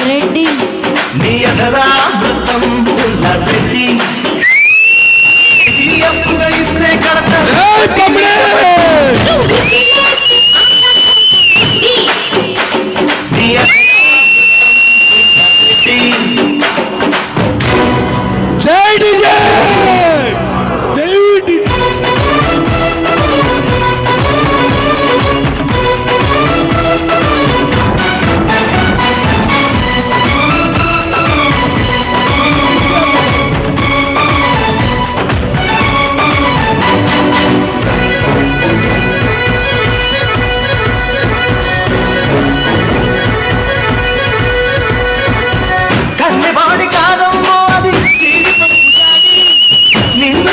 A: రెడ్డి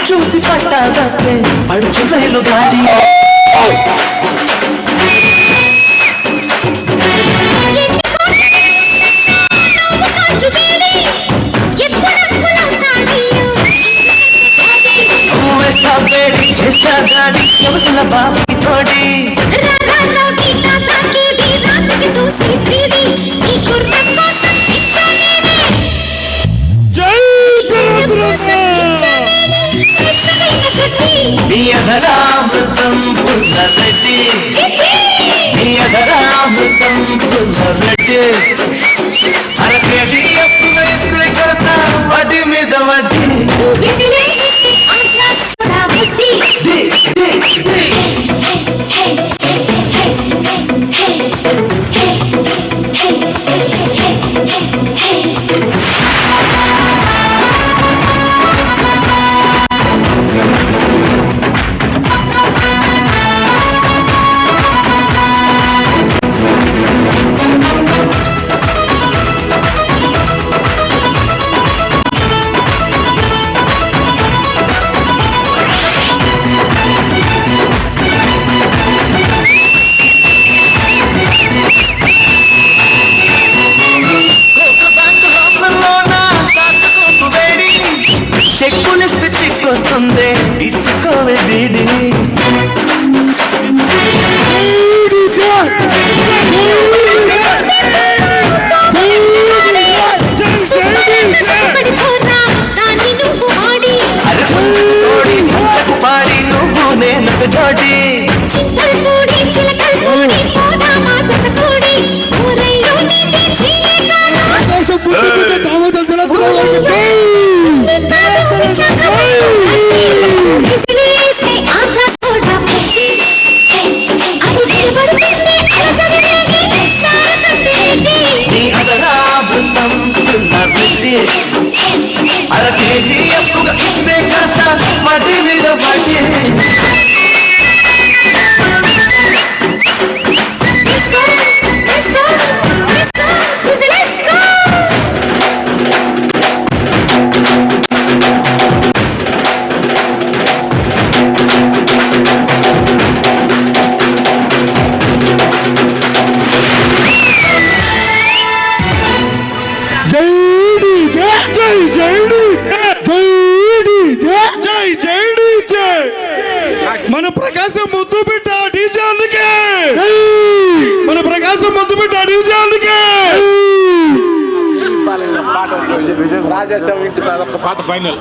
I: చూసి పట్టాదప్పే పడుచులైలు గాడి చేస్తా గాడి ఎవసుల బాబీ తోడి
G: చూసి
I: నియధరామృతం పుల్లరెడ్డి నియధరామృతం పుల్లరెడ్డి అరకేజీ అప్పు వేస్తే కడతా వడ్డీ మీద వడ్డీ అర కేజీఎఫ్గా ఇస్తే కథ మటి మీద పట్టి
B: మన ప్రకాశం ముద్దు బిడ్డ డీజే అందుకే మన ప్రకాశం ముద్దు బిడ్డ డీజే అందుకే
H: పాట ఫైనల్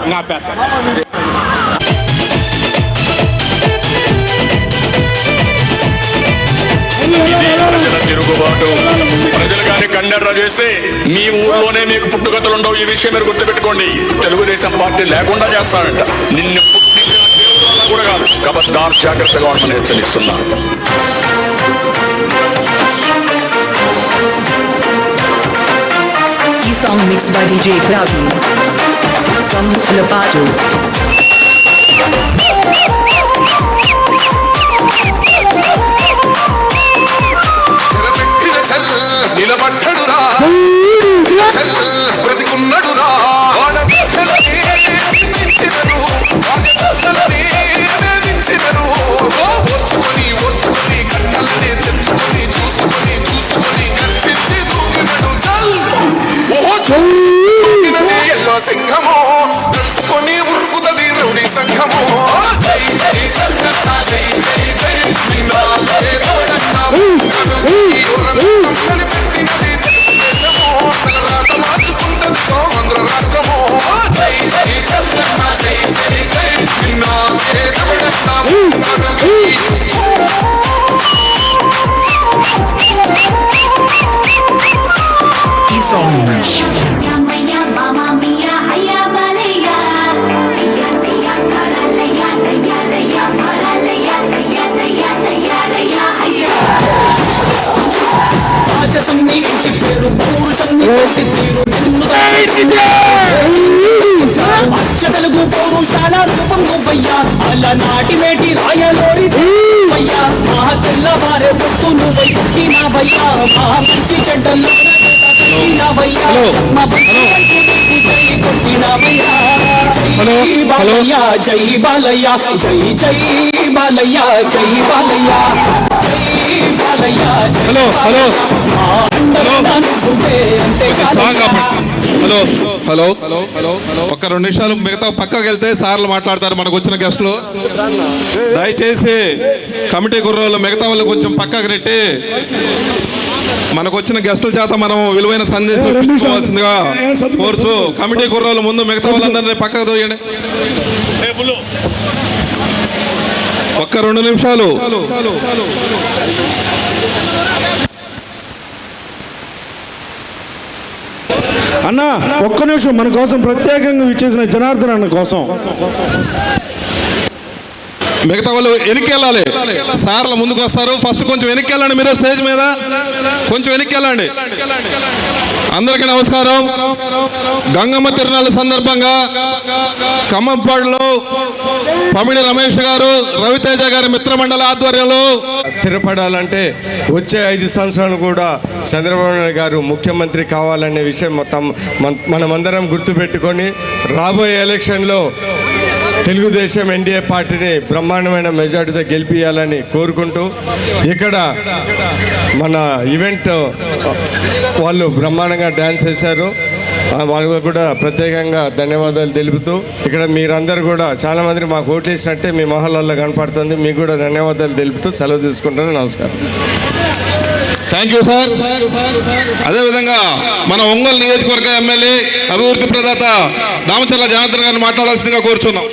H: తిరుగుబాటు ప్రజలు గాని కన్నెర్ర చేస్తే మీ ఊర్లోనే మీకు పుట్టుగతులు ఉండవు. ఈ విషయం మీరు గుర్తుపెట్టుకోండి. తెలుగుదేశం పార్టీ లేకుండా చేస్తాడంట. నిన్ను పుట్టించిన దేవుడు కూడా కాదు. కబద్దార్ జాగ్రత్తగా ఉండమని హెచ్చరిస్తున్నారు.
D: ఈ song mix by DJ Praveen from Lapato.
H: నిలబడ్డడురా బ్రతికున్నడురా ఓర్చుకొని ఓర్చుకొని కట్టలనే తెచ్చుకొని చూసుకొని చూసుకొని గర్జించి దూకినడు చల్ ఓహోనది ఎల్లో సింహమో తెలుసుకొని ఉరుకుతది రౌడీ సంఘమో జై జై జగన్న జై జై జై నిన్నాలే తోడన్నా పెట్టినది దేశమో తలరాత మార్చుకుంటదితో ఆంధ్ర రాష్ట్రమో జై జై జగన్న జై జై జై నిన్నాలే తోడన్నా
D: ఈ సాంగ్
E: రాజసం నీ ఇంటి పేరు పౌరుషం నీ కొట్టి తీరు నిన్ను అచ్చ తెలుగు పౌరుషాల రూపం నువ్వయ్యా అలనాటి మేటి రాయలోరి వయ్యా మా తెల్లవారే పొత్తు నువ్వై పుట్టినవయ్యా మా మంచి చెడ్డల్లో కొట్టినవయ్యా జై బాలయ్య జై బాలయ్య జై జై బాలయ్య జై Balayya
H: hello hello hello hello hello hello ఒక్క 2 నిమిషాలు మిగతా పక్కకి వెళ్తే సార్లు మాట్లాడతారు. మనకు వచ్చిన గెస్టులు దయచేసి కమిటీ కుర్రోళ్ళు మిగతా వాళ్ళు కొంచెం పక్కకు నెట్టి మనకు వచ్చిన గెస్టుల చేత మనం విలువైన సందేశం ఇచ్చుకోవాల్సిందిగా కోరుచు. కమిటీ కుర్రోళ్ళు ముందు మిగతా వాళ్ళందరినీ పక్కకు తోయండి. ఒక్క 2 నిమిషాలు.
B: అన్న ఒక్క నిమిషం, మన కోసం ప్రత్యేకంగా ఇచ్చేసిన జనార్దన్ అన్న కోసం
H: మిగతా వాళ్ళు వెనక్కి వెళ్ళాలి. సార్లు ముందుకు వస్తారు. ఫస్ట్ కొంచెం వెనక్కి వెళ్ళండి. మీరు స్టేజ్ మీద కొంచెం వెనక్కి వెళ్ళండి. అందరికీ నమస్కారం. గంగమ్మ తిరునాళ్ళ సందర్భంగా ఖమ్మంపాడులో పమిడి రమేష్ గారు, రవితేజ గారి మిత్రమండలి ఆధ్వర్యంలో
M: స్థిరపడాలంటే వచ్చే 5 సంవత్సరాలు కూడా చంద్రబాబు నాయుడు గారు ముఖ్యమంత్రి కావాలనే విషయం మొత్తం మనమందరం గుర్తుపెట్టుకొని రాబోయే ఎలక్షన్లో తెలుగుదేశం ఎన్డీఏ పార్టీని బ్రహ్మాండమైన మెజార్టీతో గెలిపియాలని కోరుకుంటూ, ఇక్కడ మన ఈవెంట్ వాళ్ళు బ్రహ్మాండంగా డ్యాన్స్ చేశారు. వాళ్ళకు కూడా ప్రత్యేకంగా ధన్యవాదాలు తెలుపుతూ, ఇక్కడ మీరందరూ కూడా చాలామంది మాకు ఓట్లు వేసినట్టే మీ మొహాలలో కనపడుతుంది. మీకు కూడా ధన్యవాదాలు తెలుపుతూ సెలవు తీసుకుంటాను. నమస్కారం.
H: Thank you sir. అదేవిధంగా మన ఒంగోలు నియోజకవర్గ ఎమ్మెల్యే అభివృద్ధి ప్రదాత దామచర్ల జనార్దన్ గారిని మాట్లాడాల్సిందిగా కోరుచున్నాం.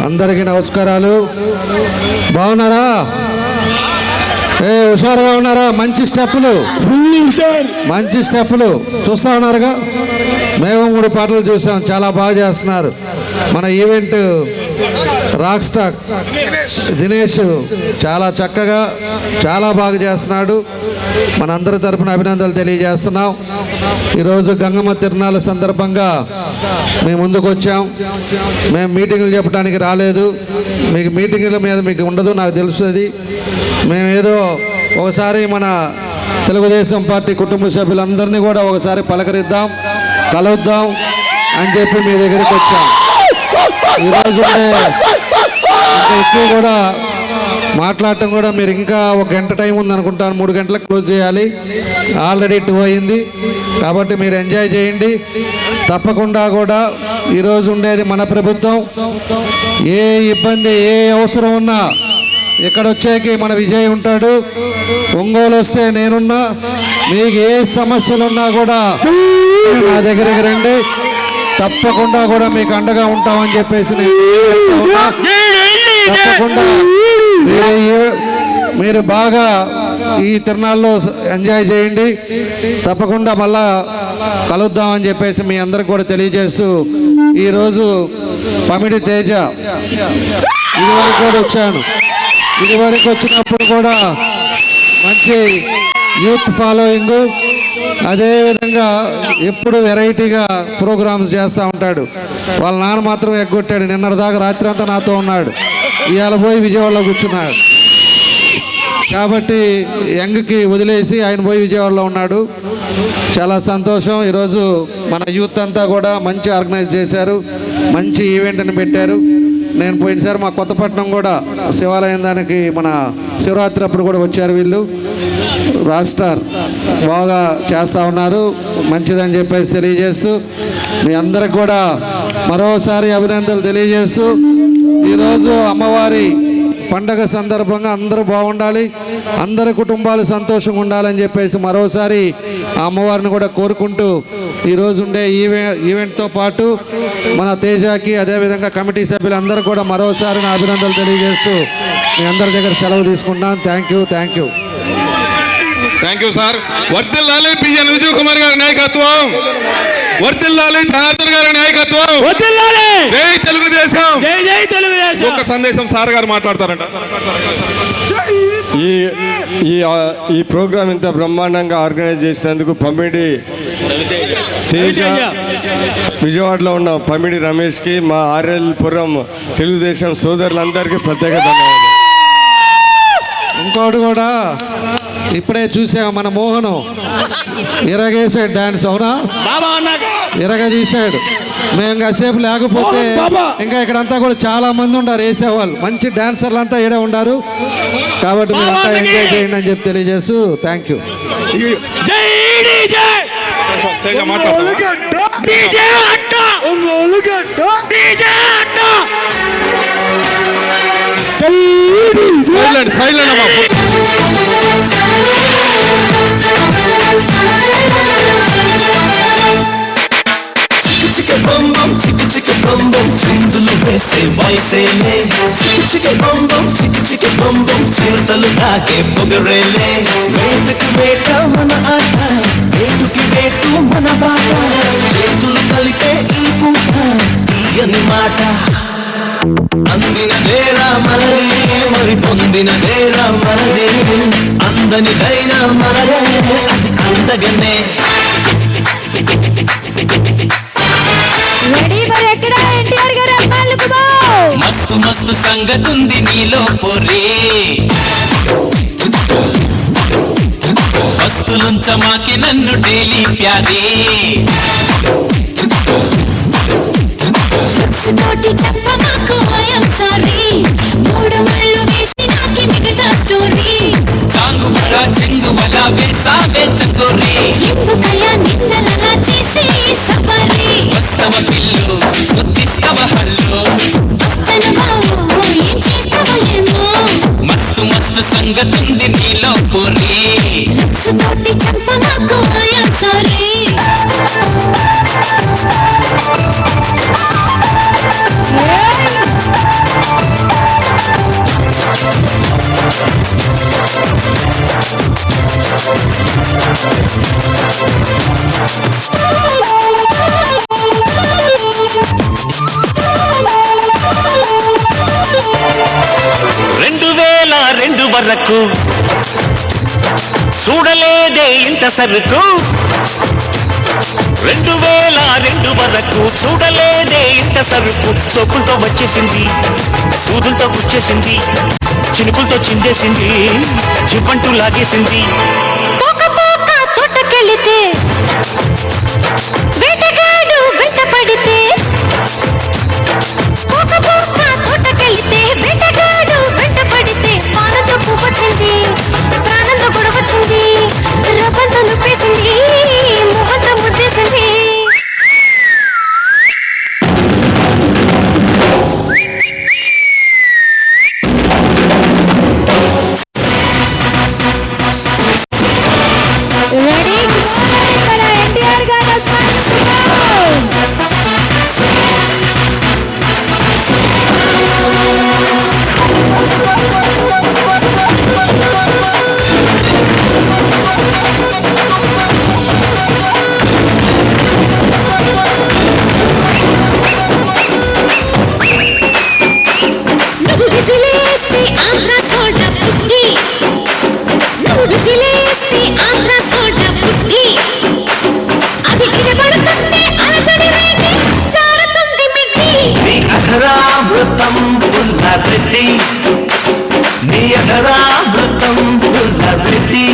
B: అందరికీ నమస్కారాలు. బాగున్నారా? హుషారుగా ఉన్నారా? మంచి స్టెప్పులు, మంచి స్టెప్పులు చూస్తా ఉన్నారుగా. మేము 3 పాటలు చూసాం, చాలా బాగా చేస్తున్నారు. మన ఈవెంట్
M: రాక్ స్టార్ దినేష్ చాలా చక్కగా చాలా బాగా చేస్తున్నాడు. మనందరి తరపున అభినందనలు తెలియజేస్తున్నాం. ఈరోజు గంగమ్మ తిరునాళ్ళ సందర్భంగా మేము ముందుకు వచ్చాం. మేము మీటింగులు చెప్పడానికి రాలేదు. మీకు మీటింగుల మీద మీకు ఉండదు, నాకు తెలుస్తుంది. మేమేదో ఒకసారి మన తెలుగుదేశం పార్టీ కుటుంబ సభ్యులందరినీ కూడా ఒకసారి పలకరిద్దాం, కలుద్దాం అని చెప్పి మీ దగ్గరికి వచ్చాం. ఈరోజు ఇంకా ఎక్కువ కూడా మాట్లాడటం కూడా మీరు ఇంకా 1 గంట టైం ఉందనుకుంటాను. 3 గంటలకు క్లోజ్ చేయాలి. ఆల్రెడీ 2 అయింది. కాబట్టి మీరు ఎంజాయ్ చేయండి. తప్పకుండా కూడా ఈరోజు ఉండేది మన ప్రభుత్వం. ఏ ఇబ్బంది ఏ అవసరం ఉన్నా ఇక్కడ వచ్చేకి మన విజయ్ ఉంటాడు. ఒంగోలు వస్తే నేనున్నా. మీకు ఏ సమస్యలు ఉన్నా కూడా నా దగ్గరికి రండి. తప్పకుండా కూడా మీకు అండగా ఉంటామని చెప్పేసి తప్పకుండా మీరు బాగా ఈ తిరునాళ్ళలో ఎంజాయ్ చేయండి. తప్పకుండా మళ్ళా కలుద్దామని చెప్పేసి మీ అందరికి కూడా తెలియజేస్తూ ఈరోజు పమిడి తేజ ఇదివరకు కూడా వచ్చాను. ఇదివరకు వచ్చినప్పుడు కూడా మంచి యూత్ ఫాలోయింగ్, అదేవిధంగా ఎప్పుడు వెరైటీగా ప్రోగ్రామ్స్ చేస్తూ ఉంటాడు. వాళ్ళ నాన్న మాత్రం ఎగ్గొట్టాడు. నిన్నటిదాకా రాత్రి అంతా నాతో ఉన్నాడు. ఇవాళ పోయి విజయవాడలో కూర్చున్నాడు. కాబట్టి యంగ్కి వదిలేసి ఆయన పోయి విజయవాడలో ఉన్నాడు. చాలా సంతోషం. ఈరోజు మన యూత్ అంతా కూడా మంచి ఆర్గనైజ్ చేశారు. మంచి ఈవెంట్ని పెట్టారు. నేను పోయినసారి మా కొత్తపట్నం కూడా శివాలయం దానికి మన శివరాత్రి అప్పుడు కూడా వచ్చారు వీళ్ళు. రాస్టార్ బాగా చేస్తూ ఉన్నారు. మంచిదని చెప్పేసి తెలియజేస్తూ మీ అందరికి కూడా మరోసారి అభినందనలు తెలియజేస్తూ ఈరోజు అమ్మవారి పండగ సందర్భంగా అందరూ బాగుండాలి, అందరి కుటుంబాలు సంతోషంగా ఉండాలని చెప్పేసి మరోసారి ఆ అమ్మవారిని కూడా కోరుకుంటూ ఈరోజు ఉండే ఈవెంట్తో పాటు మన తేజాకి అదేవిధంగా కమిటీ సభ్యులందరూ కూడా మరోసారి నా అభినందనలు తెలియజేస్తూ మీ అందరి దగ్గర సెలవు తీసుకుంటున్నాను. Thank you.
H: Thank you sir. వర్ధిల్లాలి పిఎన్ విజయ్ కుమార్ గారి నాయకత్వం, వర్ధిల్లాలి ధనార్దన్ గారి నాయకత్వం, జై తెలుగుదేశం, జై తెలుగుదేశం. ఒక సందేశం సార్ గారు మాట్లాడతారంట.
M: ఈ ప్రోగ్రాం ఇంత బ్రహ్మాండంగా ఆర్గనైజ్ చేసినందుకు పమిడి తేజ, విజయవాడలో ఉన్న పమిడి రమేష్కి, మా ఆర్ఎల్పురం తెలుగుదేశం సోదరులందరికీ ప్రత్యేక ధన్యవాదాలు. ఇంకోటి కూడా ఇప్పుడే చూసా, మన మోహను ఇరగేసాడు డాన్స్. అవునా, ఇరగ తీశాడు. మేము కాసేపు లేకపోతే ఇంకా ఇక్కడంతా కూడా చాలా మంది ఉండారు వేసేవాళ్ళు. మంచి డాన్సర్లు అంతా ఈడే ఉండారు. కాబట్టి మీరు అంతా ఎంజాయ్ చేయండి అని చెప్పి తెలియజేస్తూ థ్యాంక్ యూ.
I: చిందులు వేసే వయసేలే, చిక్క బొంబం చిక్క బొంబం చిరుతలు నాకే పొగరేలే. వేటకి వేట మన ఆట, వేటుకి వేటు మన బాట, చేతులు కలిపే ఈ పూట తీయని మాట. అందినదేరా మనదే, మరి పొందినదేరా మనదే, అందనిదైనా మనదే, అది అందగనే. మస్తు మస్తు సంగతుంది నీలో పొరే, వస్తులుంచమాకి నన్ను డైలీ ప్యారే.
G: తోటి చెప్పమాకు ఐఎమ్ సారీ, 3 మళ్ళు వేసి నాకి మిగతా స్టోరీ.
I: చాంగు బడా చెంగు వలా వేసావే చకోరే,
G: ఎందుకయ్యా నిందలలా చేసి సఫరీ.
I: వస్తవ పిల్లు ఉద్దిస్తవ హల్లు,
G: వస్తన బావు ఏం చేస్తావో ఏమో.
I: మస్తు మస్తు సంగతుంది నీలో పొరే,
G: లక్స్ తోటి చెప్పమాకు ఐఎమ్ సారీ.
I: వరకు చూడలేదే ఇంత సరుకు 2002 వరకు చూడలేదే ఇంత సరుకు సోకులతో వచ్చేసింది సూదులతో గుచ్చేసింది చినుకులతో చిందేసింది చిప్పంటూ లాగేసింది
G: తోటకెళితే వేటగాడు వెంట పడితే తోటకెళితే వేటగాడు వెంట పడితే పానంతో పువ్వొచ్చింది ప్రాణంతో గొడవచ్చింది రవ్వంతో నొప్పేసింది మువ్వంతో ముద్దేసింది
A: ఎన్టీఆర్ గారు
G: నువ్వు విసిలేస్తే ఆంధ్ర సోడా పుట్టి నువ్వు విసిలేస్తే ఆంధ్ర సోడా పుట్టి అది కిరబడుతుంది అలజడి రేగి జారుతుంది మిట్టి
I: నీ అధరామృతం పునర్వృత్తి నీ అధరామృతం పునర్వృత్తి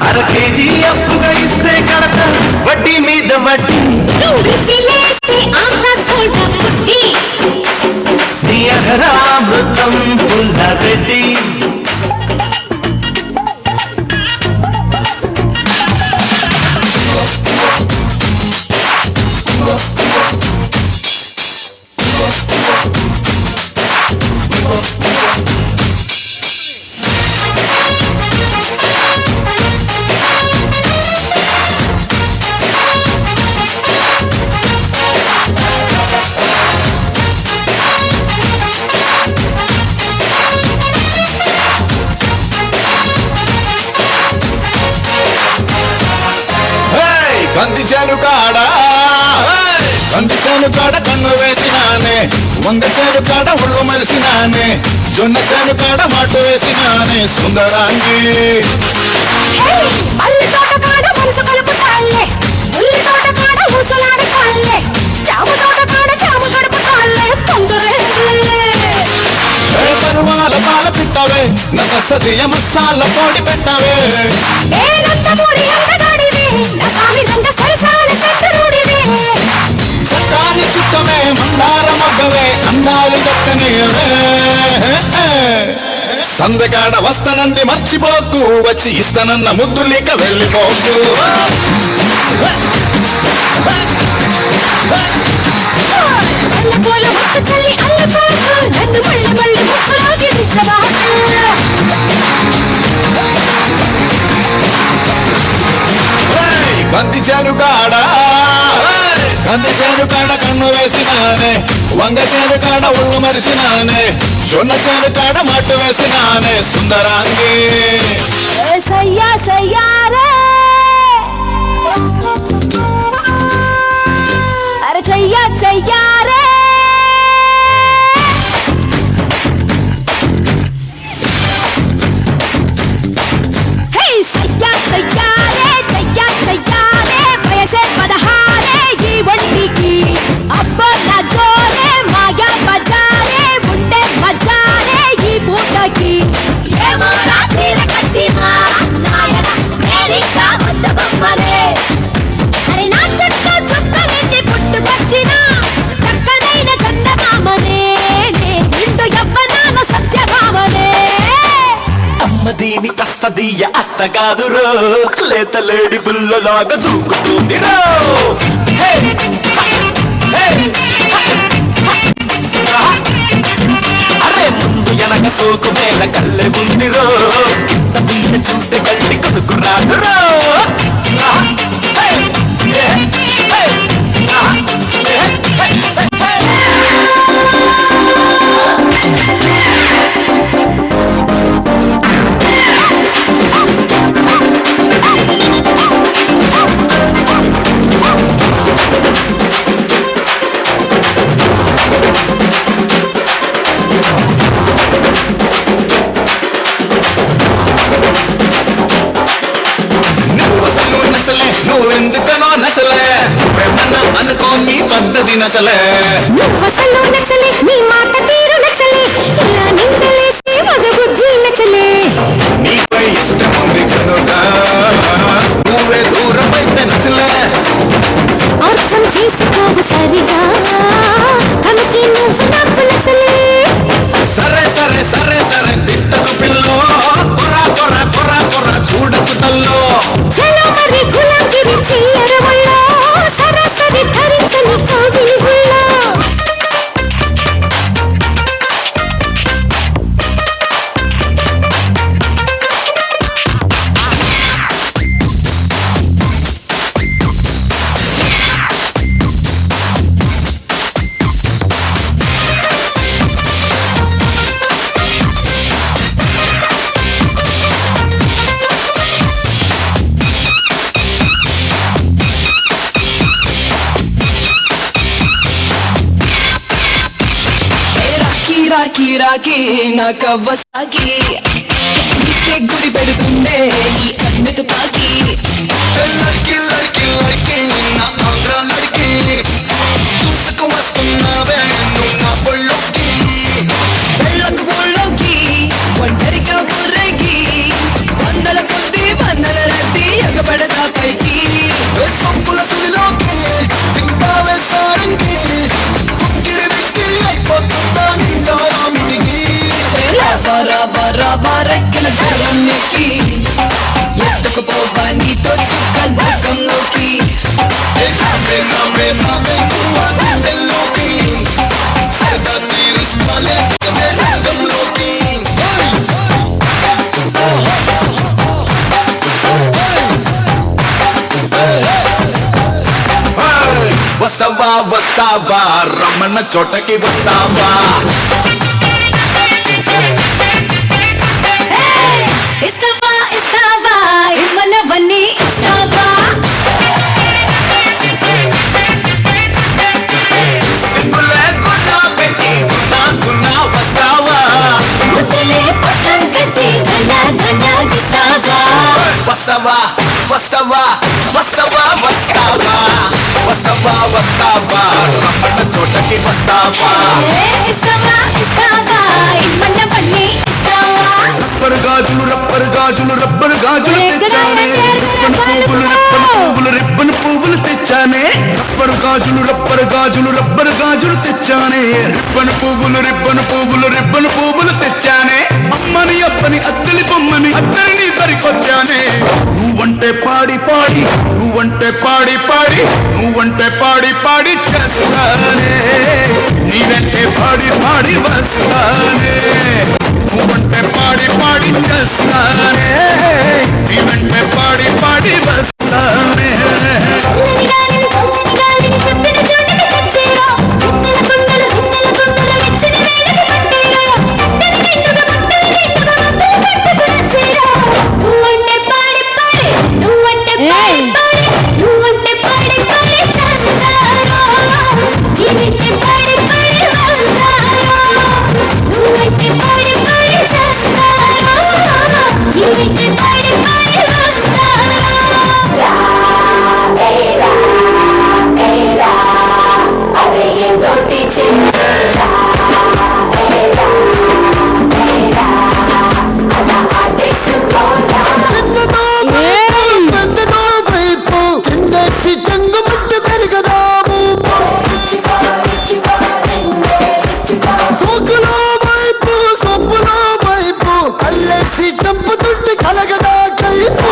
I: 1 కేజీ అప్పుగా ఇస్తే కడత వడ్డీ మీద వడ్డీ
G: నువ్వు విసిలేస్తే ఆంధ్ర సోడా పుట్టి
I: నీ అధరామృతం పునర్వృత్తి
B: కందిచేను కాడ కన్ను వేసినానే వంగచేను కాడ ఒళ్ళు మలిసినానే జొన్న చేను కాడ మాటు వేసినానే సుందరాంగి
G: మల్లి తోట కాడ మనసు కలుపుతాళ్ళే ఉల్లి తోట కాడ ఊసులాడుతాళ్ళే చాము తోట కాడ చాము గడుపుతాళ్ళే తొందరే
B: పరువాల పాల పిట్టవే నగ సదియ మసాల పొడి పెట్టవే
G: ఏ నందమూరి అందగాడివే నా సామి రంగ సరసాల సెంటరుడివే
B: చట్టాని చుట్టమే మందార మొగ్గవే అందాలు దక్కనివే సందకాడ వస్తనంది మర్చిపోకు వచ్చి ఇస్తనన్న ముద్దులిక వెళ్ళిపోకు
G: పూల మొక్క చల్లి అల్లుకోకు నన్ను మళ్ళీ మళ్ళీ ముక్కులోకి దించబాకు
B: కందిచేను కాడ కన్ను వేసినానే వంగ చేను కాడ ఒళ్ళు మరిసినానే జొన్న చేను కాడ మట్టు వేసినానే సుందరాంగి
A: సయ్యా సయ్యారే అరే చెయ్యా చెయ్యారే హే సయ్యా సయ్యారే చెయ్యా చెయ్యారే వయసే 16 ఈ ఒంటికి అబ్బో నా జోరే మాయా బజారే ఉండే మజారే ఈ పూటకి ఏమో రాత్రి కట్టినా నాయన నేనింకా వద్ద బొమ్మనే అరే నా చుట్టూ చుట్టలేసి పుట్టుకొచ్చిన చక్కనైన చందమామనే నిండు యవ్వనాల సత్యభామనే
I: అమ్మ దీని కస్తదీయ అత్తగాదురో లేత లేడి బుల్లలాగా దూకుతుందిరో అరే ముందు ఎనక సోకు మేల కల్లె ఉందిరో కింద మీద చూస్తే గట్టి కొడుకు రాదురో నువ్వెందుకనో నచ్చలే నువ్వేమన్నా అనుకో నీ పద్ధతి నచ్చలే
G: నువ్వసలు నచ్చలే నీ మాట తీరు నచ్చలే ఇలా నిందలేసి మగ బుద్ధి నచ్చలే
I: నీపై ఇష్టం ఉంది కనుక నువ్వే దూరం అయితే నచ్చలే
G: అర్థం చేసుకోవు సరిగా తనకి నువ్వు నాకు నచ్చలే
I: సరే సరే సరే సరే తిట్టకు పిల్లో కొరా కొరా కొరా కొరా చూడకు తల్లో
G: చలో మరి గులాగిరి చెయ్యరవల్లో సరాసరి ధరించని కోవిలి గుళ్ళో
F: రాకి రాకి నా కవ్వసాకి నీకే గురి పెడుతుందే ఈ అన్ని తుపాకి
I: లడ్కి లడ్కి లడ్కి నా ఆంధ్ర లడ్కి దూసుకు వస్తున్నావే నువ్వు నా ఒళ్ళోకి
F: వెళ్ళకు ఊళ్ళోకి ఒంటరిగా ఊరేగి వందల కొద్ది వందల రద్దీ ఎగబడతా పైకి
I: సొంపుల సుడిలోకి దింపావే సారంగి ఉక్కిరి విక్కిరి అయిపోతుందా నిండా రాముడికి
F: రావా రావా రావా రెక్కల గుర్రం నెక్కి ఎత్తుకుపోవా నీతో చుక్క లోకంలోకి
I: రామే రామే రామే కువా గుండెల్లోకి సరదా తీరుస్తాలే రంగంలోకి వస్తావా వస్తావా రమణ చోటకి వస్తావా
G: ఇస్తావా ఇస్తావా ఇమ్మనవన్నీ ఇస్తావా
I: సింగులే గున్నా పెట్టి గున్నా గున్నా వస్తావా
G: ముద్దలే పట్టం కట్టి ఘన ఘన గిస్తావా
I: వస్తావా వస్తావా వస్తావా వస్తావా వస్తావా వస్తావా రమణ చోటకి వస్తావా
G: ఇస్తావా ఇస్తావా ఇమ్మనవన్నీ ఇస్తావా
I: రబ్బరు గాజులు రబ్బరు గాజులు రబ్బరు గాజులు తెచ్చానే రిబ్బన్ పువ్వులు రిబ్బన్ పువ్వులు తెచ్చానే రబ్బరు గాజులు రబ్బరు గాజులు రబ్బరు గాజులు తెచ్చానే రిబ్బన్ పువ్వులు రిబ్బన్ పువ్వులు తెచ్చానే అమ్మని అప్పని అత్తలి బొమ్మని అత్తరిని పరికొచ్చానే నువ్వంటే పాడి పాడి నువ్వంటే పాడి పాడి నువ్వంటే పాడి పాడి చేస్తానే నీవంటే పాడి పాడి వస్తానే నువ్వంటే పాడి పాడి చేస్తానే నీవంటే పాడి పాడి వస్తానే
G: చల్లని గాలిని చెప్పిన చోటికి తెచ్చేరా గుండెల గుండెల గుండెల గుండెల వెచ్చని వేళకి పట్టేరా కట్టెల నిండుగా పట్టుకు వచ్చేరా నువ్వంటే పాడి పాడి నువ్వంటే పాడి పాడి నువ్వంటే పాడి పాడి చేస్తారా నీవంటే పాడి పాడి వస్తారా నువ్వంటే పాడి పాడి చేస్తారా నీవంటే పాడి పాడి వస్తారా అరే ఏ తోటి చెంచరా అలా ఆటేసుకోరా
B: చెందేసి చెంగు ముట్టు పెరిగదాము సోకులో వైపు సొప్పులో వైపు కల్లేసి చంపు తుట్టి కలగదా కైపు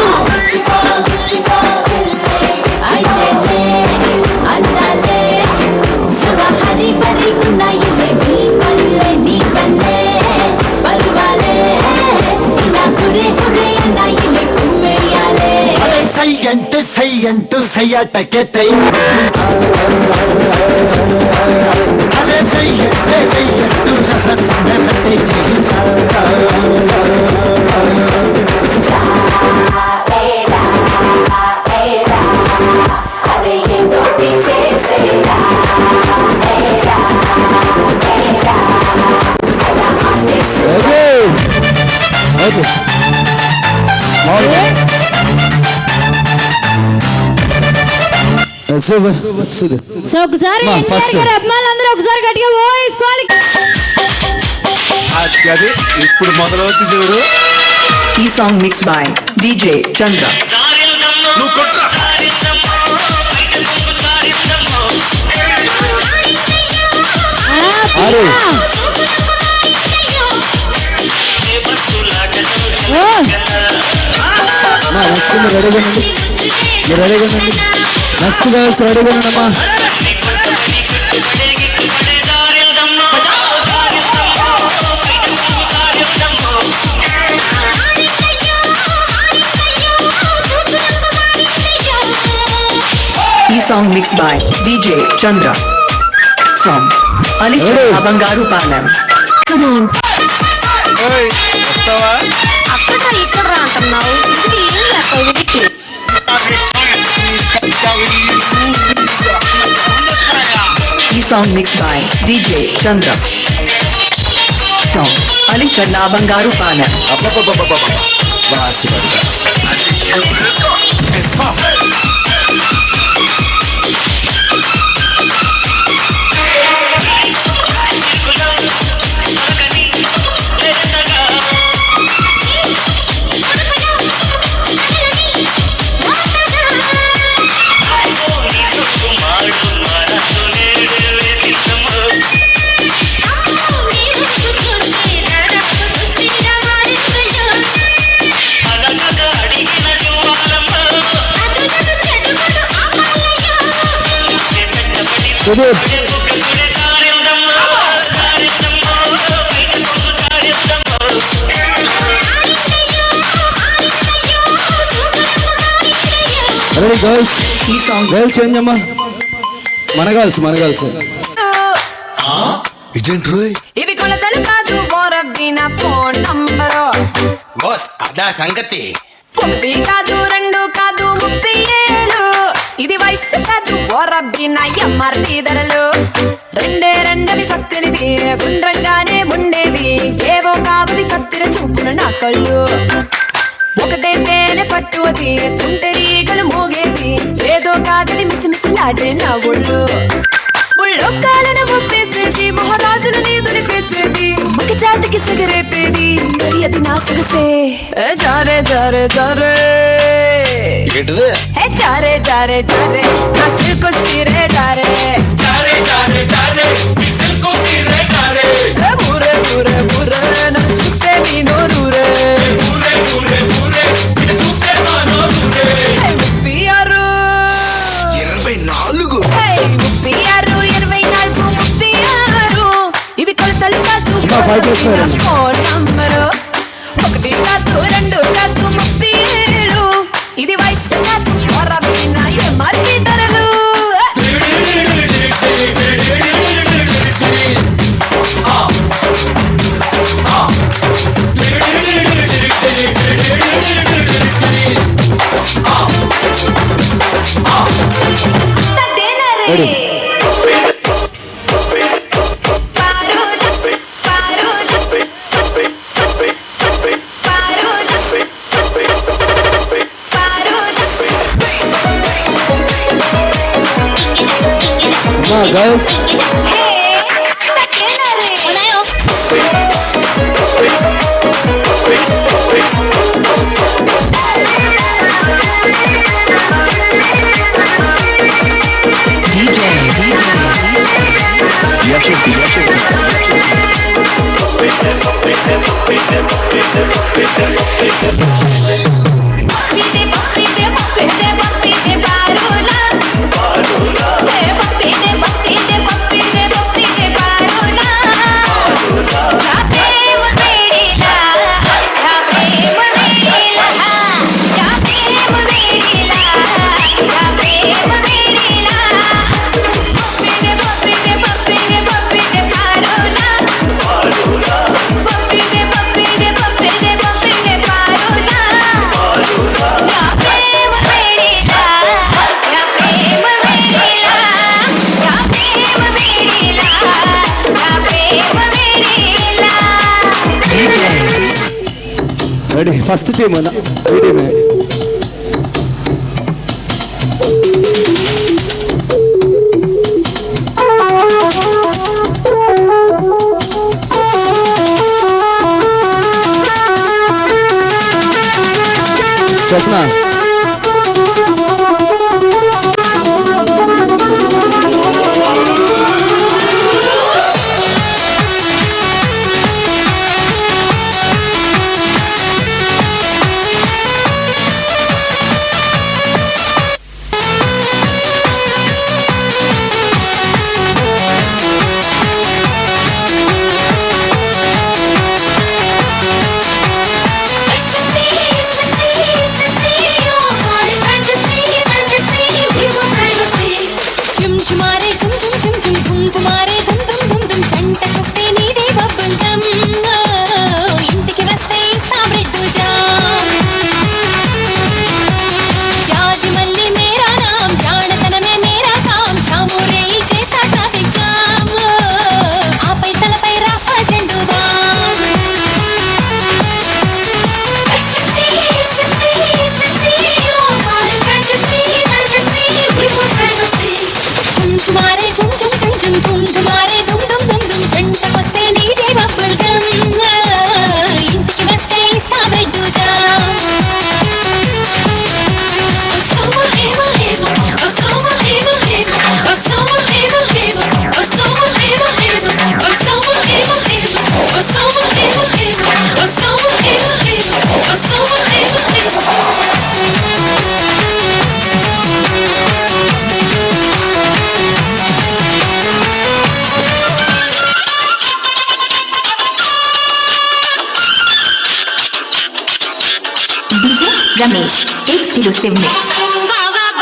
B: సై అంటూ సయ్యాటకే తై అరే సై అంటూ రహస్య చేయిస్తా
G: అరే ఏ తోటి చేసేరా అలా ఆటేసుకోరా
A: సో ఒకసారి ఎన్టీఆర్ గారి అభిమానులందరూ ఒకసారి గట్టిగా ఓ వేసుకోవాలి.
K: అది ఇప్పుడు మొదలవుతుంది చూడు.
D: ఈ song mix by DJ Chandra.
K: నువ్వు కొట్రా.
B: నెక్స్ట్ గర్ల్స్ రెడీగా ఉండమ్మా.
D: ఈ song mix by DJ Chandra from అలిచా బంగారు పాలెం.
K: వస్తావా?
A: అక్కడ ఇక్కడ అంటున్నావు. ఇది ఏం చేస్తావు?
D: ఈ song mix by DJ Chandra from అలిచా బంగారు పాలెం.
B: గర్ల్స్
D: ఈ సాంగ్
B: గర్ల్స్ ఏంజమ్మా? మన గర్ల్స్ ఇదేంటి?
F: ఇవి కొలతలు కాదు బోరబ్బిన ఫోన్ నంబరు.
I: బాస్ అదా సంగతి.
F: 1 కాదు 2 కాదు 37. ఇది వయసు కాదు బోరబ్బిన ఎంఆర్పి ధరలు. 2 చక్కనివి గుండ్రంగానే ఉండేవి. ఏవో కావుది కత్తిర చూపున నా కళ్ళు. ఒకటే తేనె పట్టువది తుంటరీగలు మోగేది. ఏదో కాదని మిసిమిసిలాడే నా ఒళ్ళు. ముళ్ళొక్కాలను ఒప్పేసేది మహారాజును నీదుని పేసేది. ఒక జాతికి సిగరేపేది మరి అది నా సొగసే. జారే జారే జారే
K: ఏంటిది?
F: హే జారే జారే జారే నా సిల్కు సిరే జారే. బూరే బూరే బూరే నన్ను చూస్తే మీ నోరూరే. 34 ఇవి కొలతలు కాదు ఫోన్ నంబరు. 1 కాదు 2 కాదు 37. ఇది వయసు కాదు బోరబ్బిన ఎంఆర్పి ధరలు.
B: Girls ready. First team
N: exclusive mix.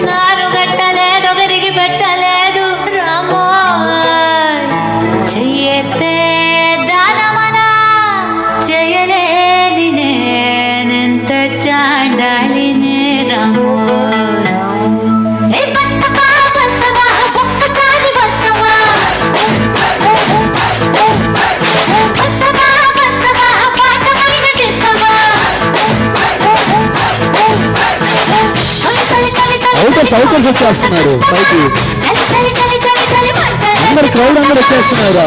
G: నారు కట్టలేదు ఒకరికి పెట్టలేదు రామో చెయ్యతే దానమనా చేయలేని నేనెంత చాండాలినే రామో బస్తవా బస్తవా ఒక్కసారి బస్తవా బస్తవా బస్తవా పాఠమైన చేస్తావా
O: సౌకర్స్ వచ్చేస్తున్నారు పైకి అందరు క్రౌడ్ అందరు వచ్చేస్తున్నారు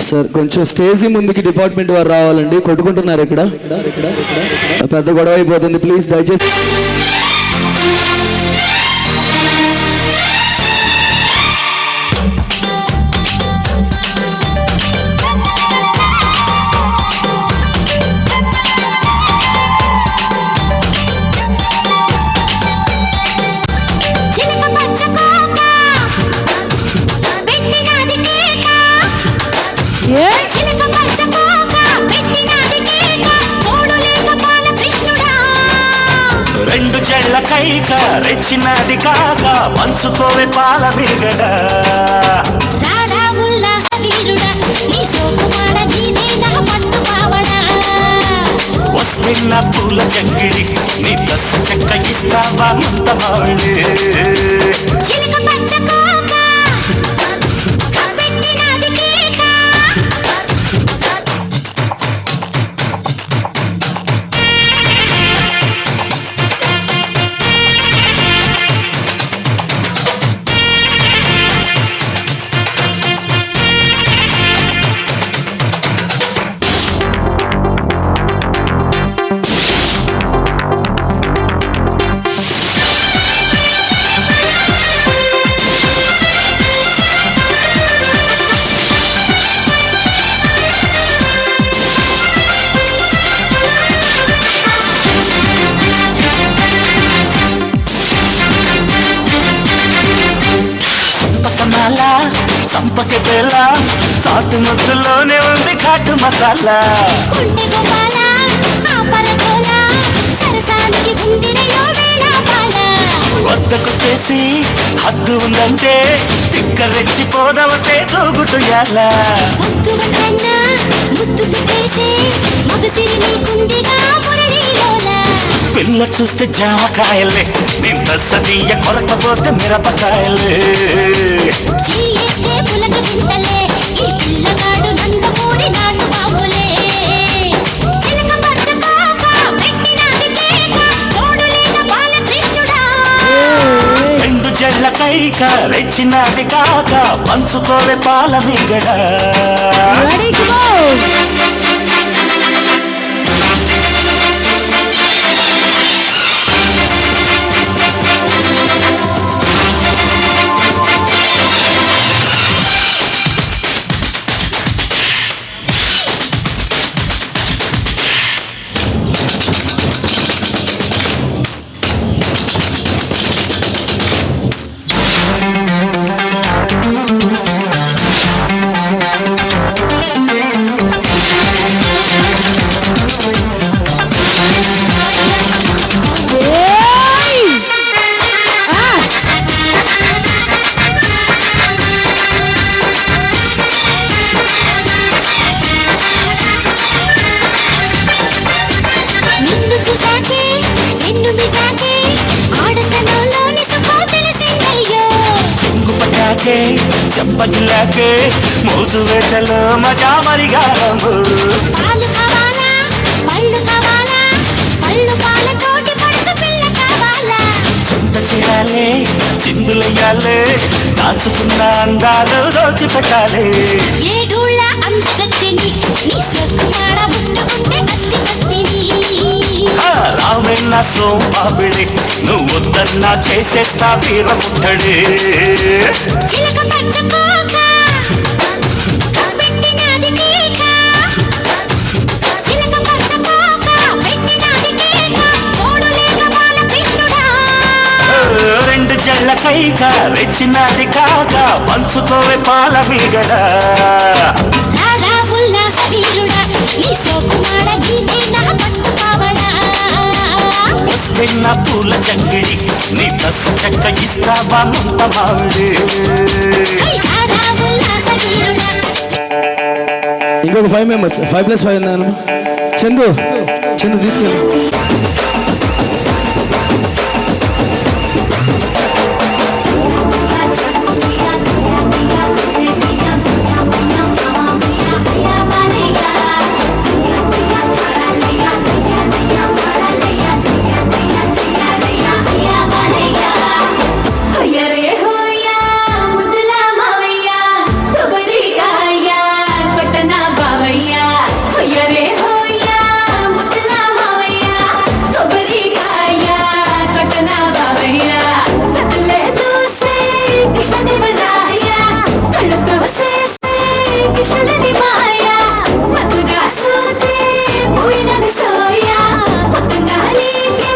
O: సార్ కొంచెం స్టేజ్ ముందుకి డిపార్ట్మెంట్ వారు రావాలండి. కొట్టుకుంటున్నారు ఇక్కడ, పెద్ద గొడవ అయిపోతుంది. ప్లీజ్ దయచేసి
I: రెండు చెళ్ళ కైక రెచ్చినది కాక పంచుకోవే పాల బిగడ వస్తున్న పూల చక్కిడి నీ దశ చెక్క ఇస్తావా ముంత మావిడి చంపక బెల్ల చాటు ముద్దులోనే ఉంది ఘాటు మసాలా వద్దకు చేసి హద్దు ఉందంటే తిక్క రెచ్చిపోదవ సేతూగుటు ఎలా పిల్ల చూస్తే జామకాయలే నిన్న సదీయ కొరకపోతే మిరపకాయలే రెండు జళ్ళ కైక రెచ్చినది కాక పంచుకోవే పాల మిగడ లేకే చెప్పగిలాకే మోజు వేటలో మజా మరిగా
G: పాలు కావాలా పళ్ళు కావాలా పళ్ళు పాలతోటి పడుచు పిల్ల కావాలా
I: చింత చేయాలే చిందులయ్యాలే దాచుకున్న అందాలు దోచిపెట్టాలి
G: ఏడూళ్ళ అందగత్తెని నీ సొక్కుమాడ ముట్టుకుంటే అత్తి కత్తిని
I: రావెన్న సోంపాపిడి నువ్వు వద్దన్నా చేసేస్తా వీర ముట్టడి
G: చిలక పచ్చకోక పెట్టినది కేక చిలక పచ్చకోక పెట్టినది కేక తోడు లేక బాలకృష్ణుడా
I: రెండు జళ్ళ కైక రెచ్చినది కాక పంచుకోవే పాల మీగడ
G: రారా ఉల్లాస వీరుడా నీ సొక్కుమాడ గీతే నా పట్టు కావడా
I: వస్తున్న పూల జంగిడి నీ దస్సు చెక్క ఇస్తావా ముంత మావిడి
G: రారా ఉల్లాస వీరుడా
O: ఇంకొక 5 మెంబర్స్ 5+5 ఉన్నాను. చందు తీసుకెళ్ళి
G: కృష్ణుడి మాయ మధుగా సూతే పోయినది సోయా మొత్తంగా నీకే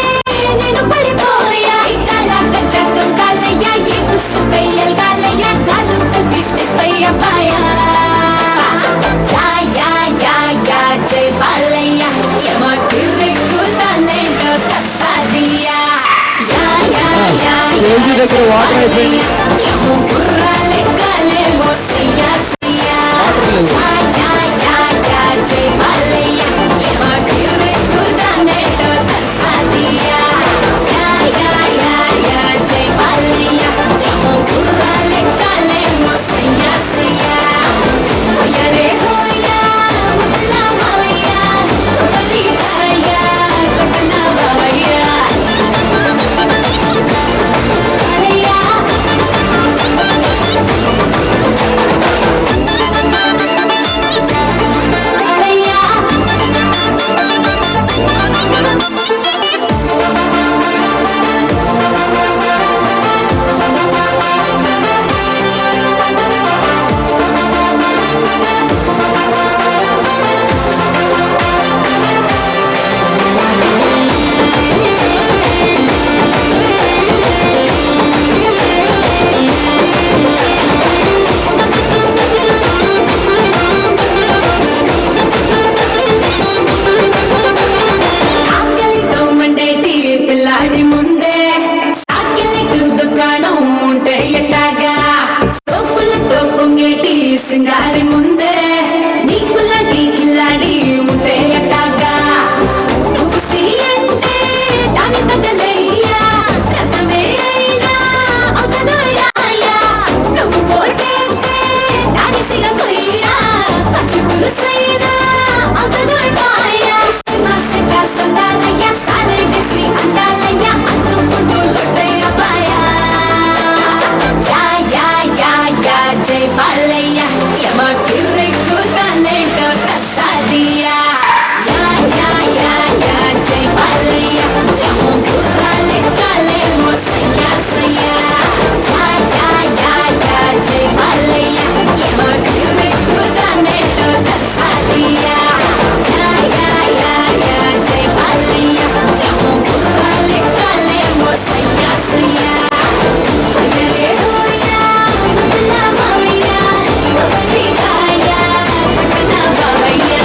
G: నేను పడిపోయా కళాక చక్కం కాలయ్య ఎగు సుకయ్యల్ కాలయ్య కాలు కల్పిస్తే పయ్య పాయా యా జై బాలయ్య యమ కిర్రెక్కుతానేంటో తస్సాదియా యా
O: దగ్గర వాటర్ అయిపోయింది.
G: యమ కుర్రాలే కాలే మోసయ్యా జై బాలయ్య యమ కిర్రెక్కుతానేంటో తస్సాదియా యా జై బాలయ్య యమ కుర్రాలే కాలే మోసయ్యా సయ్యా హోయరే హోయా ముద్దులా మావయ్య కొబ్బరికాయ కొట్టనా బావయ్య ఆకలితో మండేటి పిల్లాడి ముందే సాకిలెట్టు దుకాణం ఉంటే ఎట్టాగా సోకులతో పొంగేటి సింగారి ముందే నీకులాంటి కిల్లాడి ఉంటే ఎట్టాగా నువ్వు సీ అంటే దాని తగలయ్యా రథమే అయినా అవుతదో రాయా నువ్వు ఓటేస్తే దాని సిగ కొయ్యా పచ్చి పులుసైనా అవుతదో పాయా జై బాలయ్య యమ కిర్రెక్కుతానేంటో తస్సాదియా జై బాలయ్య యమ కుర్రాలే కాలే మోసయ్యా సయ్యా జై బాలయ్య యమ కిర్రెక్కుతానేంటో తస్సాదియా జై బాలయ్య యమ కుర్రాలే కాలే మోసయ్యా సయ్యా హోయరే హోయా ముద్దులా మావయ్య కొబ్బరికాయ కొట్టనా బావయ్య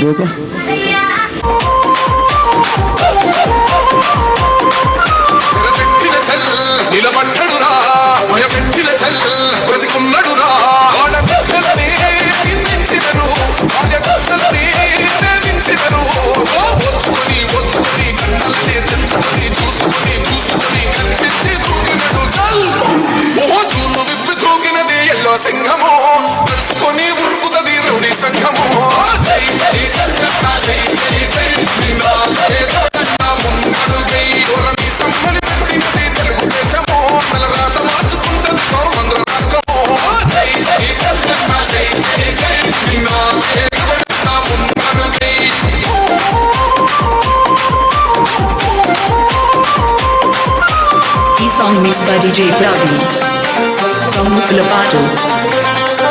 O: రూపా
H: నిలబడ్డడురా భయపెట్టిన చల్
D: song mixed by DJ Praveen from Mutulapato.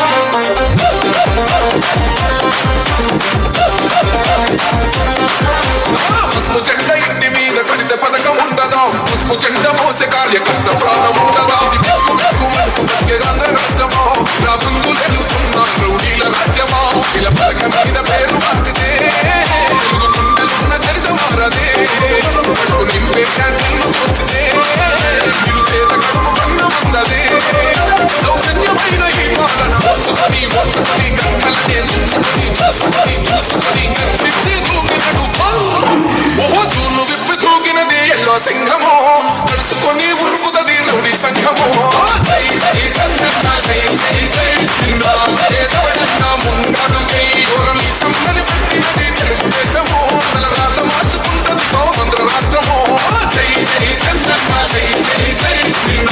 H: పసుపు జెండ ఇంటి మీద కడిత పథకం ఉండదా పసుపు జెండ మోసే కార్యకర్త ప్రాణం ఉండదా ఇది పెట్టుమంటూ ఆంధ్ర రాష్ట్రమా నా ముందు వెళ్తున్నా రౌడీల రాజ్యమా ఇలా పథకం మీద పేరు మార్చితే తెలుగు గుండెలున్న చరిత మారదే పట్టు నింపే క్యాంటీన్లు వచ్చితే నిరుపేద కడుపు కన్న ముందదే దౌర్జన్యమైన ఈ పాలన వచ్చుకొని గంటలనే నుంచుకొని చూసుకొని కనిపించి దూకినడు ఓహో చూలు విప్పి తూగినది ఎల్లో సింహమో నడుచుకొని ఉరుకుతది రౌడీ సంఘమో జై జై చంద్రన్న జై జై జై నిన్న ముందడుగై దూరమి సమ్మని పెట్టినది తెలుగుదేశమో తలరాత మార్చుకుంటది ఆంధ్ర రాష్ట్రమో జై జై చంద్రన్న జై జై జై నిన్న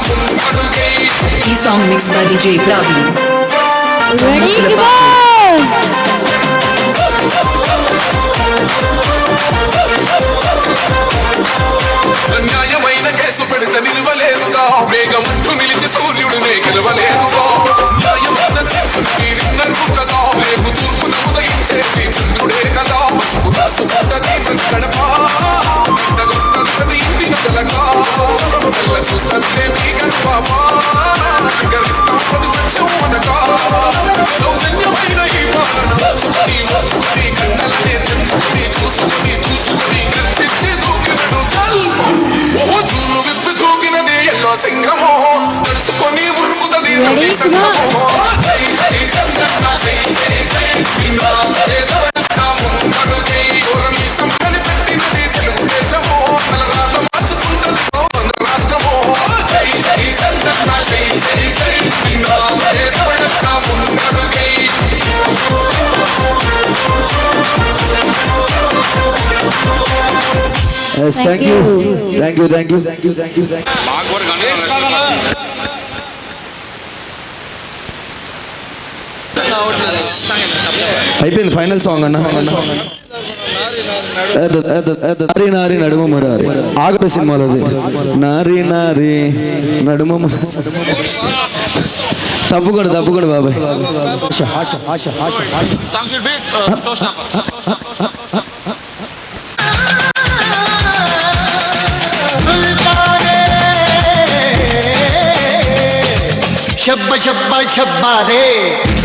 H: ముందడుగై.
D: ఈ song mix by DJ Praveen from
A: Ready to go!
H: అన్యాయమైన కేసు పెడితే నిలవలేదుగా వేగమంటూ నిలిచి సూర్యుడినే గెలవలేదుగా న్యాయమైన తీర్పుకి విన్నరు కదా రేపు తూర్పున ఉదయించేది చంద్రుడే కదా పసుపు రాసుకుంటది ప్రతి గడప నగొస్తుంది ఇంటి నగలగా పిల్ల చూస్తే మీ గర్భమా గరిస్తాం ప్రతిపక్షం అనగా దౌర్జన్యమైన ఈ పాలన వచ్చుకొని గంటలనే తెంచుకొని చూసుకొని గర్జించి దూకినడు ఓహో చూలు విప్పి దూకినది ఎల్లో సింహమో నడుచుకొని ఉరుకుతది రౌడీ సంఘమో జై జై చంద్రన్న జై జై జై ముందడుగై దూరమి సమ్మని పెట్టినది తెలుగుదేశమో తలరాత మార్చుకుంటది ఆంధ్ర రాష్ట్రమో జై జై చంద్రన్న జై జై జై ముందడుగై.
O: Yes, thank you. Thank you, thank you, thank you, thank you, thank you. అయిపోయింది ఫైనల్ సాంగ్ అన్న నారి నారి నడుమ మురారి ఆగడు సినిమాలో నారి నారి నడుమ తప్పుకోండి బాబాయ్
B: शब्बा शब्बा शब्बा रे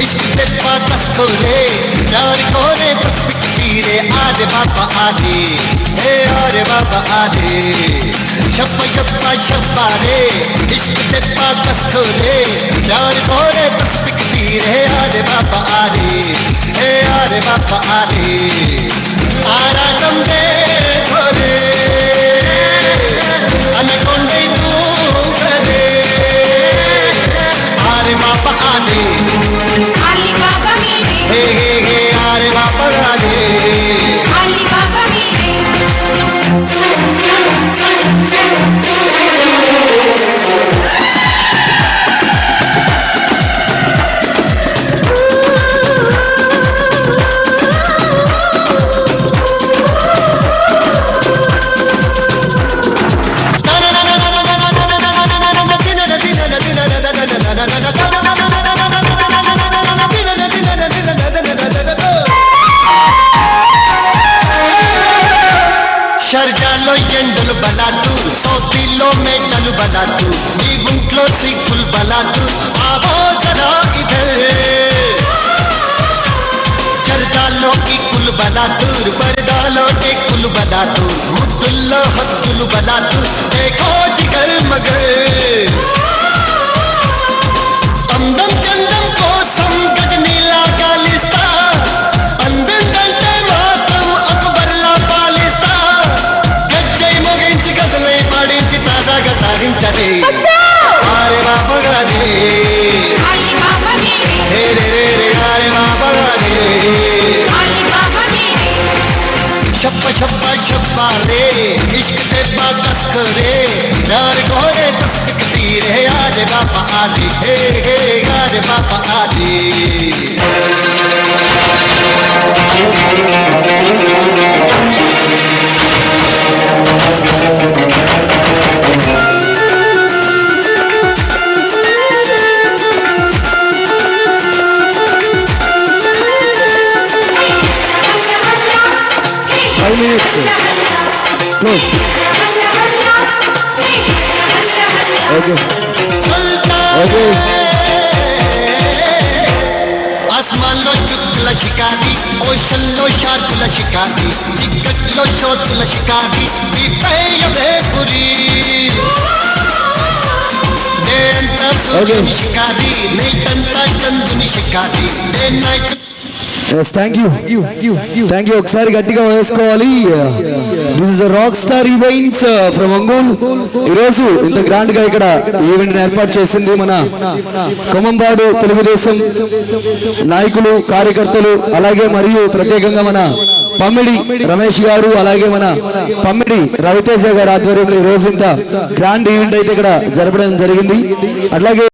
B: इश्क से पाकस को रे प्यार को रे बस पिकती रे आधे बाबा आधे हे आरे बाबा आधे शब्बा शब्बा शब्बा रे इश्क से पाकस को रे प्यार को रे बस पिकती रे आधे बाबा आधे हे आरे बाबा आधे आराटम दे घोरे अनकोंडे तू करे आरे बाबा आधे
G: अली बाबा मेरे
B: हे हे हे आरे बाबा आधे
G: अली बाबा मेरे
B: షర్జాలో ఎండలు బలాటు సౌతిలో మెడలు బలాటు నీ గుంట్లో సిక్కులు బలాటు ఆవో జరా ఇధర్ షర్జాలో ఇక్కులు బలాటు పరదాలో టెక్కులు బలాటు ముద్దుల్లో హద్దులు బలాటు దేఖో జిగర్ మగర్ అందం చందం కోసం గజనీలా గాలిస్తా అందం కంటే మాత్రం అక్బర్లా పాలిస్తా గజ్జై మొగించి గజలై పాడించి తాజాగా తాగించరే ఆరే బాబా గారే
G: अली बाबा मेरे
B: హే రే రే రే ఆరే బాబా గారే
G: अली बाबा मेरे
B: शब्बा शब्बा शब्बा रे इश्क से बाकस करे प्यार को रे बस पिकती रे आरे बाबा आदि हे हे आरे बाबा आदि
O: 5 minutes. Close. Okay. Okay.
I: ఆస్మాన్లో చుక్కల షికారి, ఓషన్లో షార్కుల షికారి, టిక్కట్లో షోర్కుల షికారి, ఈ పేయవే పురి. డే అంతా సూర్యుని షికారి, నైట్ అంతా చంద్రుని shikari, day night.
O: Yes, thank you. ఒకసారి గట్టిగా వేసుకోవాలి. This is rock star events from Ongole. ఈరోజు ఇంత గ్రాండ్ గా ఇక్కడ ఈవెంట్ ఏర్పాటు చేసింది మన కొమ్మంబాడు తెలుగుదేశం నాయకులు, కార్యకర్తలు, అలాగే మరియు ప్రత్యేకంగా మన పమ్మిడి రమేష్ గారు, అలాగే మన పమ్మిడి రవితేజ గారి ఆధ్వర్యంలో ఈ రోజు ఇంత గ్రాండ్ ఈవెంట్ అయితే ఇక్కడ జరపడం జరిగింది. అట్లాగే